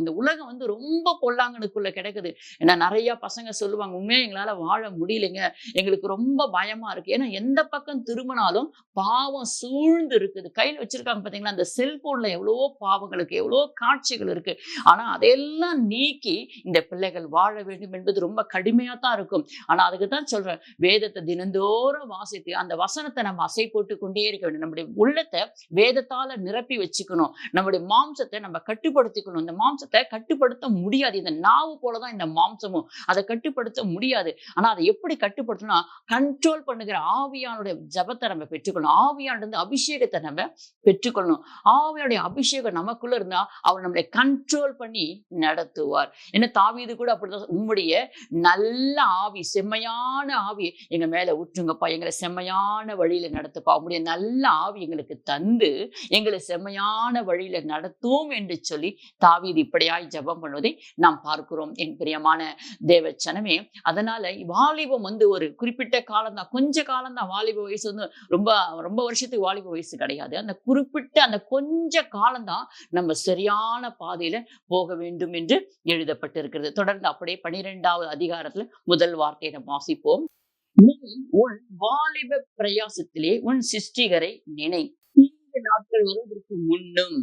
இந்த உலகம் ரொம்ப பொல்லாங்கனுக்குள்ள கிடக்குது. ஏன்னா நிறைய பசங்க சொல்லுவாங்க, உண்மையா எங்களால வாழ முடியலைங்க, எங்களுக்கு ரொம்ப பயமா இருக்கு. ஏன்னா எந்த பக்கம் திரும்பினாலும் பாவம் சூழ்ந்து இருக்கு. இருக்குது. கையில வச்சிருக்காங்க பாத்தீங்களா, அந்த செல்போன்ல எவ்வளவோ பாவங்கள் இருக்கு, எவ்வளவோ காட்சிகள் இருக்கு. ஆனா அதையெல்லாம் நீக்கி இந்த பிள்ளைகள் வாழ வேண்டும் என்பது ரொம்ப கடுமையா தான் இருக்கும். ஆனா அதுக்கு தான் சொல்றேன், வேதத்தை தினந்தோறும் வாசித்து அந்த வசனத்தை நம்ம அசை போட்டுக் கொண்டே இருக்க வேண்டும். நம்முடைய உள்ளத்தை வேதத்தால நிரப்பி வச்சுக்கணும். நம்முடைய மாம்சத்தை நம்ம கட்டுப்படுத்திக்கணும். இந்த மாம்சத்தை கட்டுப்படுத்த முடியாது. இந்த நாவு போலதான் இந்த மாம்சமும். அதை கட்டுப்படுத்த முடியாது. ஆனா அதை எப்படி கட்டுப்படுத்தணும்னா, கண்ட்ரோல் பண்ணுகிற ஆவியானுடைய ஜபத்தை நம்ம பெற்றுக்கணும். ஆவியானது அபிஷேகத்தை நம்ம பெற்றுக்கொள்ளணும். ஆவியானுடைய அபிஷேகம் நமக்குள்ள இருந்தா அவர் நம்மளை கண்ட்ரோல் பண்ணி நடத்துவார். என்ன தாவீது கூட அப்படிதான், உம்முடைய நல்ல ஆவி, செம்மையான ஆவி எங்க மேல ஊற்றுங்கப்பா, எங்களை செம்மையான வழியில நடத்துப்பா, உம்முடைய நல்ல ஆவி எங்களுக்கு தந்து எங்களை செம்மையான வழியில நடத்தும் என்று சொல்லி தாவீது இப்படியாய் ஜெபம் பண்ணுவதை நாம் பார்க்கிறோம். என் பிரியமான தேவச்சனமே, அதனால வாலிபம் ஒரு குறிப்பிட்ட காலம் தான், கொஞ்ச காலம் தான். வாலிப வயசு ரொம்ப ரொம்ப வருஷத்துக்கு வாலிப வயசு கிடையாது. அந்த குறிப்பிட்ட அந்த கொஞ்ச காலம்தான் நம்ம சரியான பாதையில போக வேண்டும் என்று எழுதப்பட்டிருக்கிறது. தொடர்ந்து அப்படியே 12வது அதிகாரத்துல முதல் வார்த்தையை நம்ம வாசிப்போம். நீ உன் வாலிப பிரயாசத்திலே உன் சிருஷ்டிகரை நினை, தீங்கு நாட்கள் வருவதற்கு முன்னும்.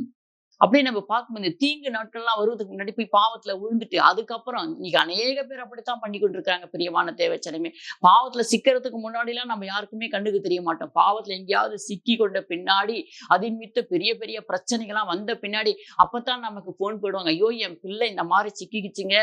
அப்படியே நம்ம பார்க்கும்போது தீங்கு நாட்கள்லாம் வருவதற்கு முன்னாடி போய் பாவத்துல விழுந்துட்டு அதுக்கப்புறம் இன்னைக்கு அநேக பேர் அப்படித்தான் பண்ணி கொண்டிருக்காங்க. பிரியமான தேவச்சனமே, பாவத்துல சிக்கிறதுக்கு முன்னாடி எல்லாம் நம்ம யாருக்குமே கண்ணுக்கு தெரிய மாட்டோம். பாவத்துல எங்கேயாவது சிக்கி கொண்ட பின்னாடி, அதின் மித்த பெரிய பெரிய பிரச்சனைகள்லாம் வந்த பின்னாடி அப்பதான் நமக்கு போன் போயிடுவாங்க. ஐயோ, என் பிள்ளை இந்த மாதிரி சிக்கிக்குச்சுங்க,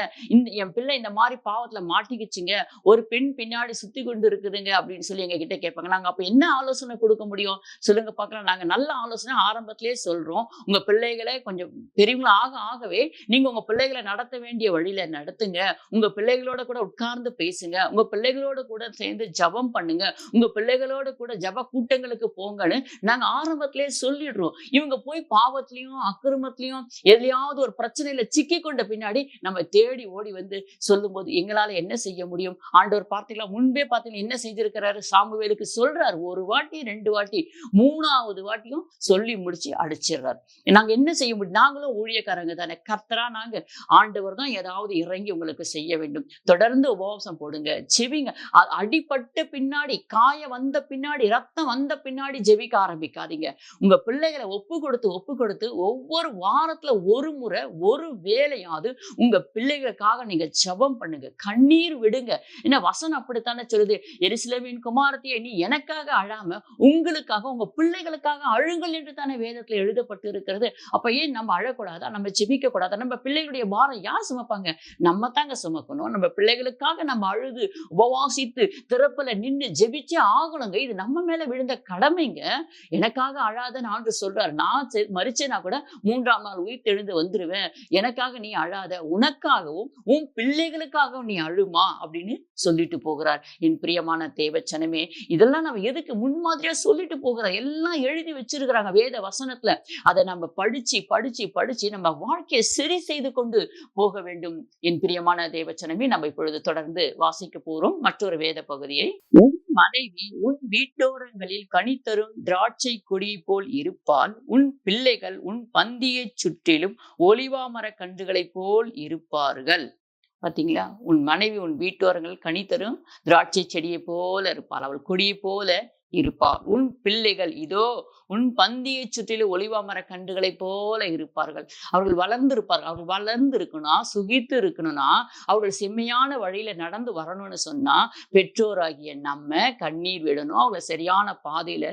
என் பிள்ளை இந்த மாதிரி பாவத்துல மாட்டிக்கிச்சுங்க, ஒரு பெண் பின்னாடி சுத்தி கொண்டு இருக்குதுங்க அப்படின்னு சொல்லி எங்க கிட்ட கேட்பாங்க. நாங்க அப்ப என்ன ஆலோசனை கொடுக்க முடியும் சொல்லுங்க பாக்கலாம். நாங்க நல்ல ஆலோசனை ஆரம்பத்திலேயே சொல்றோம். உங்க பிள்ளைகளை கொஞ்சம் பெரியவங்களா ஆகவே நீங்க உங்க பிள்ளைகளை நடத்த வேண்டிய வழியில நடத்துங்க. உங்க பிள்ளைகளோட கூட உட்கார்ந்து பேசுங்க. உங்க பிள்ளைகளோட கூட சேர்ந்து ஜபம் பண்ணுங்க. உங்க பிள்ளைகளோட கூட ஜப கூட்டங்களுக்கு போங்கன்னு நாங்க ஆரம்பத்திலேயே சொல்லிடுறோம். இவங்க போய் பாவத்திலையும் அக்கிரமத்திலையும் எதுலயாவது ஒரு பிரச்சனையில சிக்கி கொண்ட பின்னாடி நம்ம தேடி ஓடி வந்து சொல்லும் போது எங்களால என்ன செய்ய முடியும்? ஆண்டவர் பார்த்தீங்களா, முன்பே பார்த்தீங்கன்னா என்ன செஞ்சிருக்கிறாரு? சாமுவேலுக்கு சொல்றாரு, ஒரு வாட்டி 2 வாட்டி, 3வது வாட்டியும் சொல்லி முடிச்சு அடிச்சிடுறாரு. நாங்க என்ன செய்ய முடியும்? நாங்களும் ஊழியக்காரங்க தானே, கர்த்தரா நாங்க. ஆண்டவர் தான் ஏதாவது இறங்கி உங்களுக்கு செய்ய வேண்டும். தொடர்ந்து உபவாசம் போடுங்க, ஜெபிங்க. அடிபட்ட பின்னாடி, காய வந்த பின்னாடி, ரத்தம் வந்த பின்னாடி ஜெபிக்க ஆரம்பிக்காதீங்க. உங்க பிள்ளைகளை ஒப்பு கொடுத்து ஒவ்வொரு வாரத்துல ஒரு முறை ஒரு வேளையாவது உங்க பிள்ளைகளுக்காக நீங்க ஜெபம் பண்ணுங்க, கண்ணீர் விடுங்க. ஏன்னா வசனம் அப்படித்தானே சொல்லுது, எருசலேமின் குமாரத்தியே நீ எனக்காக அழாம உங்களுக்காக உங்க பிள்ளைகளுக்காக அழுங்கள் என்று தானே வேதத்துல எழுதப்பட்டு இருக்கிறது. அப்ப ஏன் நம்ம அழக்கூடாதா? நம்ம ஜெபிக்க கூடாதா? நம்ம பிள்ளைகளுடைய பாரம் யார் சுமப்பாங்க? நம்ம தாங்க சுமக்கணும். நம்ம பிள்ளைகளுக்காக நம்ம அழுது உபவாசித்து திறப்புல நின்று ஜெபிச்சே ஆகணுங்க. இது நம்ம மேல விழுந்த கடமைங்க. எனக்காக அழாதன்னு ஆண்டு சொல்றாரு. நான் மரிச்சேனா கூட 3ஆம் நாள் உயிர் தெழுந்து வந்துருவேன். எனக்காக நீ அழாத, உனக்காகவும் உன் பிள்ளைகளுக்காகவும் நீ அழுமா அப்படின்னு சொல்லிட்டு போகிறார். என் பிரியமான தேவச்சனமே, இதெல்லாம் நம்ம எதுக்கு முன்மாதிரியா சொல்லிட்டு போகிறார்? எல்லாம் எழுதி வச்சிருக்கிறாங்க வேத வசனத்துல. அதை நம்ம படிச்சு நம்ம வாழ்க்கையை சரி செய்து கொண்டு போக வேண்டும். என் பிரியமான தேவச்சனமே, நம்ம இப்பொழுது தொடர்ந்து வாசிக்க போறோம் மற்றொரு வேத பகுதியை. உன் மனைவி உன் வீட்டோரங்களில் கனிதரும் திராட்சை கொடியை போல் இருப்பால், உன் பிள்ளைகள் உன் பந்தியை சுற்றிலும் ஒலிவா மர கன்றுகளை போல் இருப்பார்கள். பாத்தீங்களா? உன் மனைவி உன் வீட்டோரங்கள் கனி தரும் திராட்சை செடியை போல இருப்பாள், அவள் கொடியை போல இருப்பார். உன் பிள்ளைகள் இதோ உன் பந்தியை சுற்றிலும் ஒலிவா மர கன்றுகளை போல இருப்பார்கள். அவர்கள் வளர்ந்திருப்பார்கள். அவர்கள் வளர்ந்து இருக்கணும்னா, சுகித்து இருக்கணும்னா, அவர்கள் செம்மையான வழியில நடந்து வரணும்னு சொன்னா பெற்றோராகிய நம்ம கண்ணீர் விடணும், அவங்களை சரியான பாதையில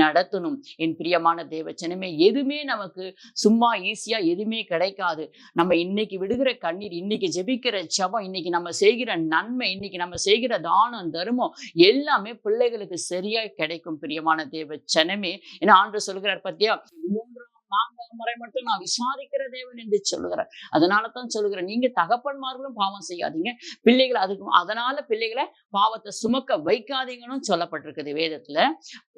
நடத்தணும். என் பிரியமான தேவச்சனமே, எதுவுமே நமக்கு சும்மா ஈஸியா எதுவுமே கிடைக்காது. நம்ம இன்னைக்கு விடுகிற கண்ணீர், இன்னைக்கு ஜெபிக்கிற ஜெபம், இன்னைக்கு நம்ம செய்கிற நன்மை, இன்னைக்கு நம்ம செய்கிற தானம் தர்மம் எல்லாமே பிள்ளைகளுக்கு சரியா கிடைக்கும். பிரியமான தேவச்சனமே, ஏன்னா ஆண்டவர் சொல்கிறார் பத்தியா, 3ஆம் முறை மட்டும் நான் விசாரிக்கிற தேவன் என்று சொல்லுகிறார். அதனாலதான் சொல்லுகிறேன், நீங்க தகப்பன்மார்களும் பாவம் செய்யாதீங்க, பிள்ளைகளை அதனால பிள்ளைகளை பாவத்தை சுமக்க வைக்காதீங்கன்னு சொல்லப்பட்டிருக்குது வேதத்துல.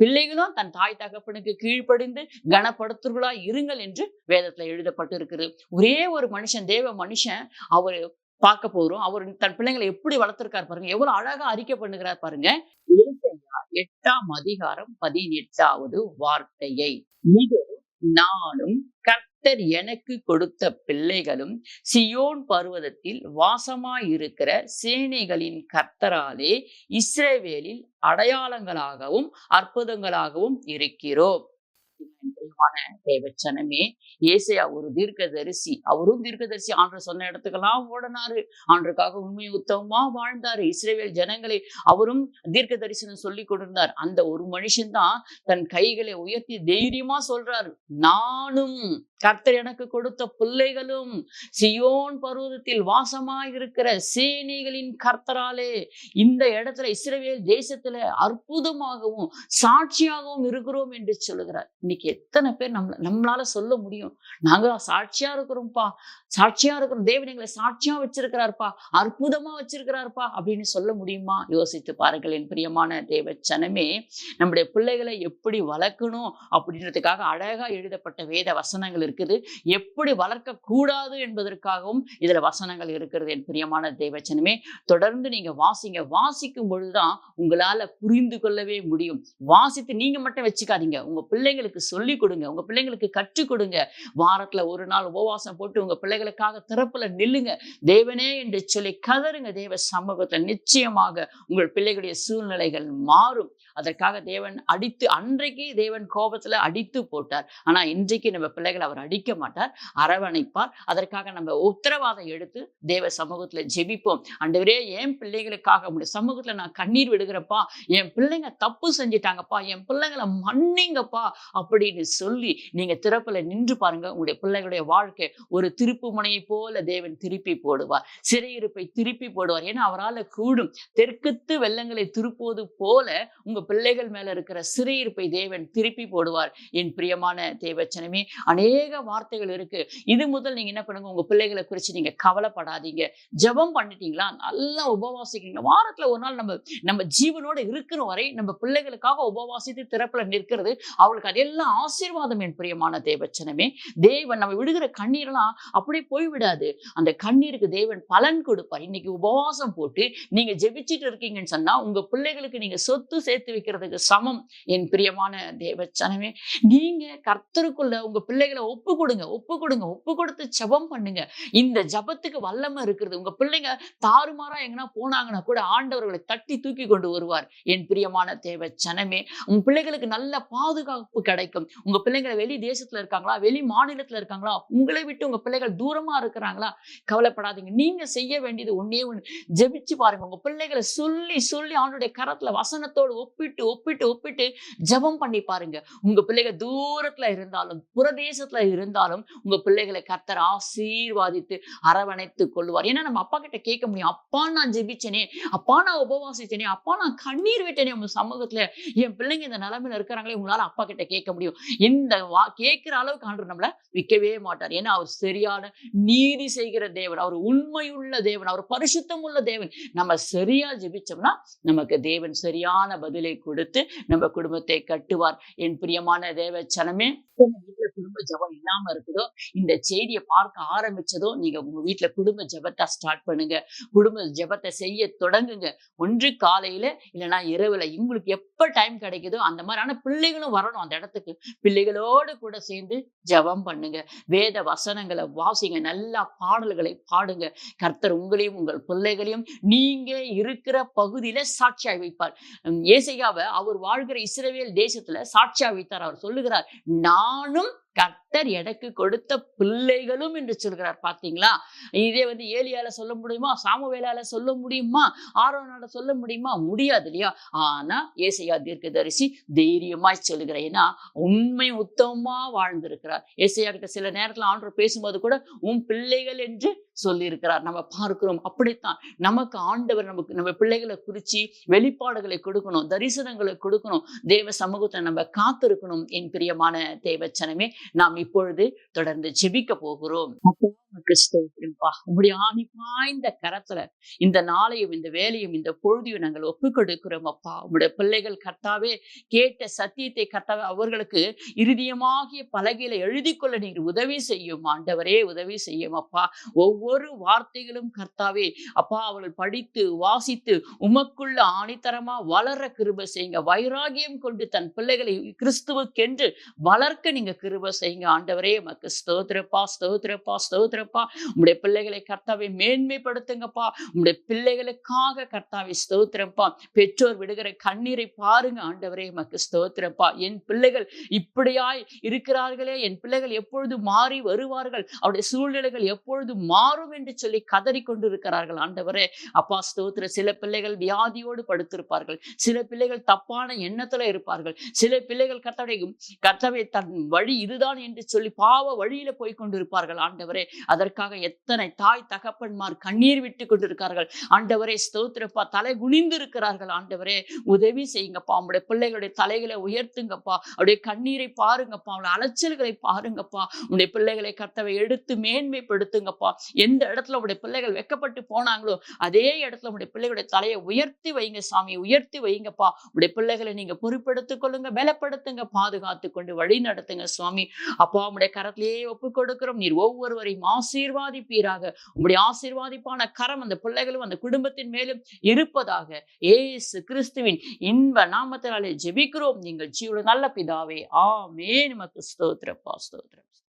பிள்ளைகளும் தன் தாய் தகப்பனுக்கு கீழ்ப்படிந்து கனப்படுத்துகளா இருங்கள் என்று வேதத்துல எழுதப்பட்டு இருக்குது. ஒரே ஒரு மனுஷன், தேவ மனுஷன், அவரு பார்க்க போறோம். அவர் தன் பிள்ளைங்களை எப்படி வளர்த்திருக்காரு பாருங்க, எவ்வளவு அழகா அறிக்கை பண்ணுகிறார் பாருங்க. 8ஆம் அதிகாரம் 18வது வார்த்தையை, இதோ நானும் கர்த்தர் எனக்கு கொடுத்த பிள்ளைகளும் சியோன் பர்வதத்தில் வாசமாயிருக்கிற சேனைகளின் கர்த்தராலே இஸ்ரவேலில் அடையாளங்களாகவும் அற்புதங்களாகவும் இருக்கிறோம். பிரியமான தேவச்சனமே, ஏசையா ஒரு தீர்க்கதரிசி. அவரும் தீர்க்கதரிசி. ஆண்டவர் சொன்ன இடத்துக்கெல்லாம் ஓடினாரு. ஆண்டவருக்காக உண்மை உத்தமமா வாழ்ந்தாரு. இஸ்ரவேல் ஜனங்களை அவரும் தீர்க்க தரிசனம் சொல்லி கொண்டிருந்தார். அந்த ஒரு மனுஷன் தான் தன் கைகளை உயர்த்தி தைரியமா சொல்றாரு, நானும் கர்த்தர் எனக்கு கொடுத்த பிள்ளைகளும் சியோன் பர்வதத்தில் வாசமாயிருக்கிற சேனைகளின் கர்த்தராலே இந்த இடத்துல இஸ்ரவேல் தேசத்துல அற்புதமாகவும் சாட்சியாகவும் இருக்கிறோம் என்று சொல்லுகிறார். இன்னைக்கு எத்தனை பேர் நம்மளால சொல்ல முடியும், நாங்க சாட்சியா இருக்கிறோம்ப்பா, சாட்சியா இருக்கிறோம், தேவன் எங்களை சாட்சியா வச்சிருக்கிறார்ப்பா, அற்புதமா வச்சிருக்கிறார்ப்பா அப்படின்னு சொல்ல முடியுமா? யோசித்து பாருங்கள் என் பிரியமான தேவச்சனமே. நம்முடைய பிள்ளைகளை எப்படி வளர்க்கணும் அப்படின்றதுக்காக அழகா எழுதப்பட்ட வேத வசனங்கள் இருக்குது. எப்படி வளர்க்க கூடாது என்பதற்காகவும் இதுல வசனங்கள் இருக்கிறது என் பிரியமான தேவச்சனமே. தொடர்ந்து நீங்க வாசிங்க. வாசிக்கும் பொழுதுதான் உங்களால புரிந்து கொள்ளவே முடியும். வாசித்து நீங்க மட்டும் வச்சுக்காதீங்க, உங்க பிள்ளைங்களுக்கு சொல்லிக் கொடுங்க, உங்க பிள்ளைங்களுக்கு கற்றுக் கொடுங்க. வாரத்துல ஒரு நாள் உபவாசம் போட்டு உங்க பிள்ளைகளுக்காக திறப்புல நில்லுங்க. தேவனே என்று சொல்லி கதறுங்க. தேவ சமூகத்துல நிச்சயமாக உங்கள் பிள்ளைகளுடைய சூழ்நிலைகள் மாறும். அதற்காக தேவன் அன்றைக்கு தேவன் கோபத்துல அடித்து போட்டார். ஆனா இன்றைக்கு நம்ம பிள்ளைகளை அவர் அடிக்க மாட்டார், அரவணைப்பார். அதற்காக நம்ம உத்தரவாதம் எடுத்து தேவ சமூகத்துல ஜெபிப்போம். ஆண்டவரே, என் பிள்ளைகளுக்காக உங்களுடைய சமூகத்துல நான் கண்ணீர் விடுகிறப்பா, என் பிள்ளைங்க தப்பு செஞ்சிட்டாங்கப்பா, என் பிள்ளைங்களை மன்னிங்கப்பா அப்படின்னு சொல்லி நீங்க திறப்புல நின்று பாருங்க. உங்களுடைய பிள்ளைகளுடைய வாழ்க்கை ஒரு திருப்பு முனையை போல தேவன் திருப்பி போடுவார். சிறையிருப்பை திருப்பி போடுவார். ஏன்னா அவரால் கூடும். தெற்குத்து வெள்ளங்களை திருப்புவது போல உங்க பிள்ளைகள் மேல இருக்கிற சிறையிருப்பை தேவன் திருப்பி போடுவார். என் பிரியமான தேவச்சனமே, அநேக வார்த்தைகள் இருக்கு. இது முதல் நீங்க என்ன பண்ணுங்க, உங்க பிள்ளைகளை குறிச்சு நீங்க கவலைப்படாதீங்க. ஜெபம் பண்ணிட்டீங்களா, நல்லா உபவாசிக்கிறீங்க. வாரத்துல ஒரு நாள் நம்ம ஜீவனோட இருக்கிற வரை நம்ம பிள்ளைகளுக்காக உபவாசித்து திறப்புல நிற்கிறது, அவளுக்கு அதெல்லாம் ஆசீர்வாதம். என் பிரியமான தேவச்சனமே, தேவன் நம்ம விடுகிற கண்ணீரெல்லாம் அப்படியே போய்விடாது. அந்த கண்ணீருக்கு தேவன் பலன் கொடுப்பார். இன்னைக்கு உபவாசம் போட்டு நீங்க ஜெபிச்சுட்டு இருக்கீங்கன்னு சொன்னா உங்க பிள்ளைகளுக்கு நீங்க சொத்து சேர்த்து வைக்கிறதுக்கு சமம். என் பிரியமான தேவச்சனமே, நீங்க கர்த்தருக்குள்ள உங்க பிள்ளைகளை ஒப்பு கொடுங்க, ஒப்பு கொடுங்க, ஒப்பு கொடுத்து ஜெபம் பண்ணுங்க. இந்த ஜெபத்துக்கு வல்லமை இருக்கிறது. உங்க பிள்ளைங்க தாறுமாறா எங்கன்னா போனாங்கன்னா கூட ஆண்டவர்களை தட்டி தூக்கி கொண்டு வருவார். என் பிரியமான தேவச்சனமே, உங்க பிள்ளைகளுக்கு நல்ல பாதுகாப்பு கிடைக்கும். உங்க பிள்ளைங்களை வெளி தேசத்துல இருக்காங்களா, வெளி மாநிலத்துல இருக்காங்களா, உங்களை விட்டு உங்க பிள்ளைகள் தூரமா இருக்கிறாங்களா, கவலைப்படாதீங்க. நீங்க செய்ய வேண்டியது ஒன்னே ஒண்ணு, ஜெபிச்சு பாருங்க. உங்க பிள்ளைகளை சொல்லி சொல்லி அவனுடைய கரத்துல வசனத்தோடு ஒப்பிட்டு ஒப்பிட்டு ஒப்பிட்டு ஜெபம் பண்ணி பாருங்க. உங்க பிள்ளைகள் தூரத்துல இருந்தாலும் புறதேசத்துல இருந்தாலும் உங்க பிள்ளைகளை கர்த்தர் ஆசீர்வாதித்து அரவணைத்து கொள்வார். ஏன்னா நம்ம அப்பா கிட்ட கேட்க முடியும், அப்பா நான் ஜெபிச்சேனே, அப்பா நான் உபவாசிச்சேனே, அப்பா நான் கண்ணீர் விட்டேனே உங்க சமூகத்துல, என் பிள்ளைங்க இந்த நிலைமையில இருக்கிறாங்களே, உங்களால அப்பா கிட்ட கேட்க முடியும். இந்த கேட்கிற அளவுக்கு ஆண்டவர் நம்மள விற்கவே மாட்டார். ஏன்னா அவர் சரியான நீதி செய்கிற தேவன், அவர் உண்மையுள்ள தேவன், அவர் பரிசுத்தம் உள்ள தேவன். நம்ம சரியா ஜெபிச்சோம்னா நமக்கு தேவன் சரியான பதிலை கொடுத்து நம்ம குடும்பத்தை கட்டுவார். என் பிரியமான தேவச்சனமே, வீட்டுல குடும்ப ஜெபம் இல்லாம இருக்குதோ, இந்த செய்தியை பார்க்க ஆரம்பிச்சதோ, நீங்க உங்க வீட்டுல குடும்ப ஜெபத்தை ஸ்டார்ட் பண்ணுங்க. குடும்ப ஜெபத்தை செய்ய தொடங்குங்க. ஒன்று காலையில இல்லைன்னா இரவுல, உங்களுக்கு எப்ப டைம் கிடைக்குதோ அந்த மாதிரி. ஆனா பிள்ளைகளும் வரணும் அந்த இடத்துக்கு. பிள்ளைகளோடு கூட சேர்ந்து ஜெபம் பண்ணுங்க. வேத வசனங்களை வாசிங்க. நல்ல பாடல்களை பாடுங்க. கர்த்தர் உங்களையும் உங்கள் பிள்ளைகளையும் நீங்க இருக்கிற பகுதியில சாட்சியாய் வைப்பார். ஏசையாவை அவர் வாழ்கிற இஸ்ரவேல் தேசத்துல சாட்சியா வைத்தார். அவர் சொல்லுகிறார், நானும் கர்த்தர் எனக்கு கொடுத்த பிள்ளைகளும் என்று சொல்கிறார். பாத்தீங்களா? இதே ஏலியால சொல்ல முடியுமா, சாமுவேலால சொல்ல முடியுமா, ஆரோனால சொல்ல முடியுமா? முடியாது இல்லையா? ஆனா ஏசையா தீர்க்கதரிசி தைரியமாய் சொல்லுகிறார். ஏன்னா உண்மை உத்தமமா வாழ்ந்திருக்கிறார். ஏசையா கிட்ட சில நேரத்துல ஆண்டவர் பேசும்போது கூட உன் பிள்ளைகள் என்று சொல்லி இருக்கிறார். நம்ம பார்க்கிறோம். அப்படித்தான் நமக்கு ஆண்டவர் நம்ம பிள்ளைகளை குறிச்சு வெளிப்பாடுகளை கொடுக்கணும், தரிசனங்களை கொடுக்கணும். தேவ சமூகத்தை நம்ம காத்திருக்கணும். என் பிரியமான தேவச்சனமே, நாம் இப்பொழுது தொடர்ந்து ஜெபிக்க போகிறோம். உங்களுடைய ஆணி பாய்ந்த கரத்துல இந்த நாளையும் இந்த வேலையும் இந்த பொழுதையும் நாங்கள் ஒப்புக் கொடுக்கிறோம் அப்பா. உங்களுடைய பிள்ளைகள் கர்த்தாவே கேட்ட சத்தியத்தை கர்த்தாவே அவர்களுக்கு இருதயமாகிய பலகையில எழுதி கொள்ள நீர் உதவி செய்யும் ஆண்டவரே, உதவி செய்யும் அப்பா. ஒவ்வொரு வார்த்தைகளும் கர்த்தாவே அப்பா அவர்கள் படித்து வாசித்து உமக்குள்ள ஆணித்தரமா வளர கிருபை செய்யுங்க. வைராகியம் கொண்டு தன் பிள்ளைகளை கிறிஸ்துவுக்கென்று வளர்க்க நீங்க கிருபை செய்யுங்க ஆண்டவரே. உமக்கு ஸ்தோத்திரப்பா, ஸ்தோத்திரப்பா, ஸ்தோத்திரப்பா. ஸ்தோத்திரப்பா. உம்முடைய பிள்ளைகளை கர்த்தாவே மேன்மைப்படுத்துங்கப்பா. உம்முடைய பிள்ளைகளுக்காக கர்த்தாவே ஸ்தோத்திரப்பா. பெற்றோர் விடுகிற கண்ணீரை பாருங்க ஆண்டவரே, உமக்கு ஸ்தோத்திரப்பா. என் பிள்ளைகள் இப்படியாய் இருக்கிறார்களே, என் பிள்ளைகள் எப்பொழுது மாறி வருவார்கள், அவருடைய சூழ்நிலைகள் எப்பொழுது மாறும் என்று சொல்லி கதறிக் கொண்டிருக்கிறார்கள் ஆண்டவரே. அப்பா ஸ்தோத்திரம். சில பிள்ளைகள் வியாதியோடு படுத்திருப்பார்கள், சில பிள்ளைகள் தப்பான எண்ணத்துல இருப்பார்கள், சில பிள்ளைகள் கர்த்தாவே தன் வழி இதுதான் என்று சொல்லி பாவ வழியில போய் கொண்டிருப்பார்கள் ஆண்டவரே. அதற்காக எத்தனை தாய் தகப்பன்மார் கண்ணீர் விட்டு கொண்டிருக்கார்கள் ஆண்டவரே. ஸ்தோத்திரப்பா. தலை குனிந்து இருக்கிறார்கள் ஆண்டவரே. உதவி செய்யுங்கப்பா. உங்களுடைய பிள்ளைகளுடைய தலைகளை உயர்த்துங்கப்பா. அவருடைய கண்ணீரை பாருங்கப்பா. அவருடைய அலைச்சல்களை பாருங்கப்பா. உங்களுடைய பிள்ளைகளை கர்த்தாவை எடுத்து மேன்மைப்படுத்துங்கப்பா. எந்த இடத்துல உங்களுடைய பிள்ளைகள் வெக்கப்பட்டு போனாங்களோ அதே இடத்துல உங்களுடைய பிள்ளைகளுடைய தலையை உயர்த்தி வைங்க சாமி, உயர்த்தி வைங்கப்பா. உங்களுடைய பிள்ளைகளை நீங்க பொறுப்பெடுத்துக் கொள்ளுங்க, பலப்படுத்துங்க, பாதுகாத்து கொண்டு வழி நடத்துங்க சுவாமி. அப்பா உம்முடைய கரத்திலேயே ஒப்புக் கொடுக்கிறோம். நீர் ஒவ்வொருவரையும் ஆசீர்வாதிப்பீராக. உம்முடைய ஆசீர்வாதிப்பான கரம் அந்த பிள்ளைகளும் அந்த குடும்பத்தின் மேலும் இருப்பதாக இயேசு கிறிஸ்துவின் இன்ப நாமத்தினாலே ஜெபிக்கிறோம். நீங்கள் ஜீவனுள்ள நல்ல பிதாவே, ஆமென். உமக்கு ஸ்தோத்திரப்பா, ஸ்தோத்திரம்.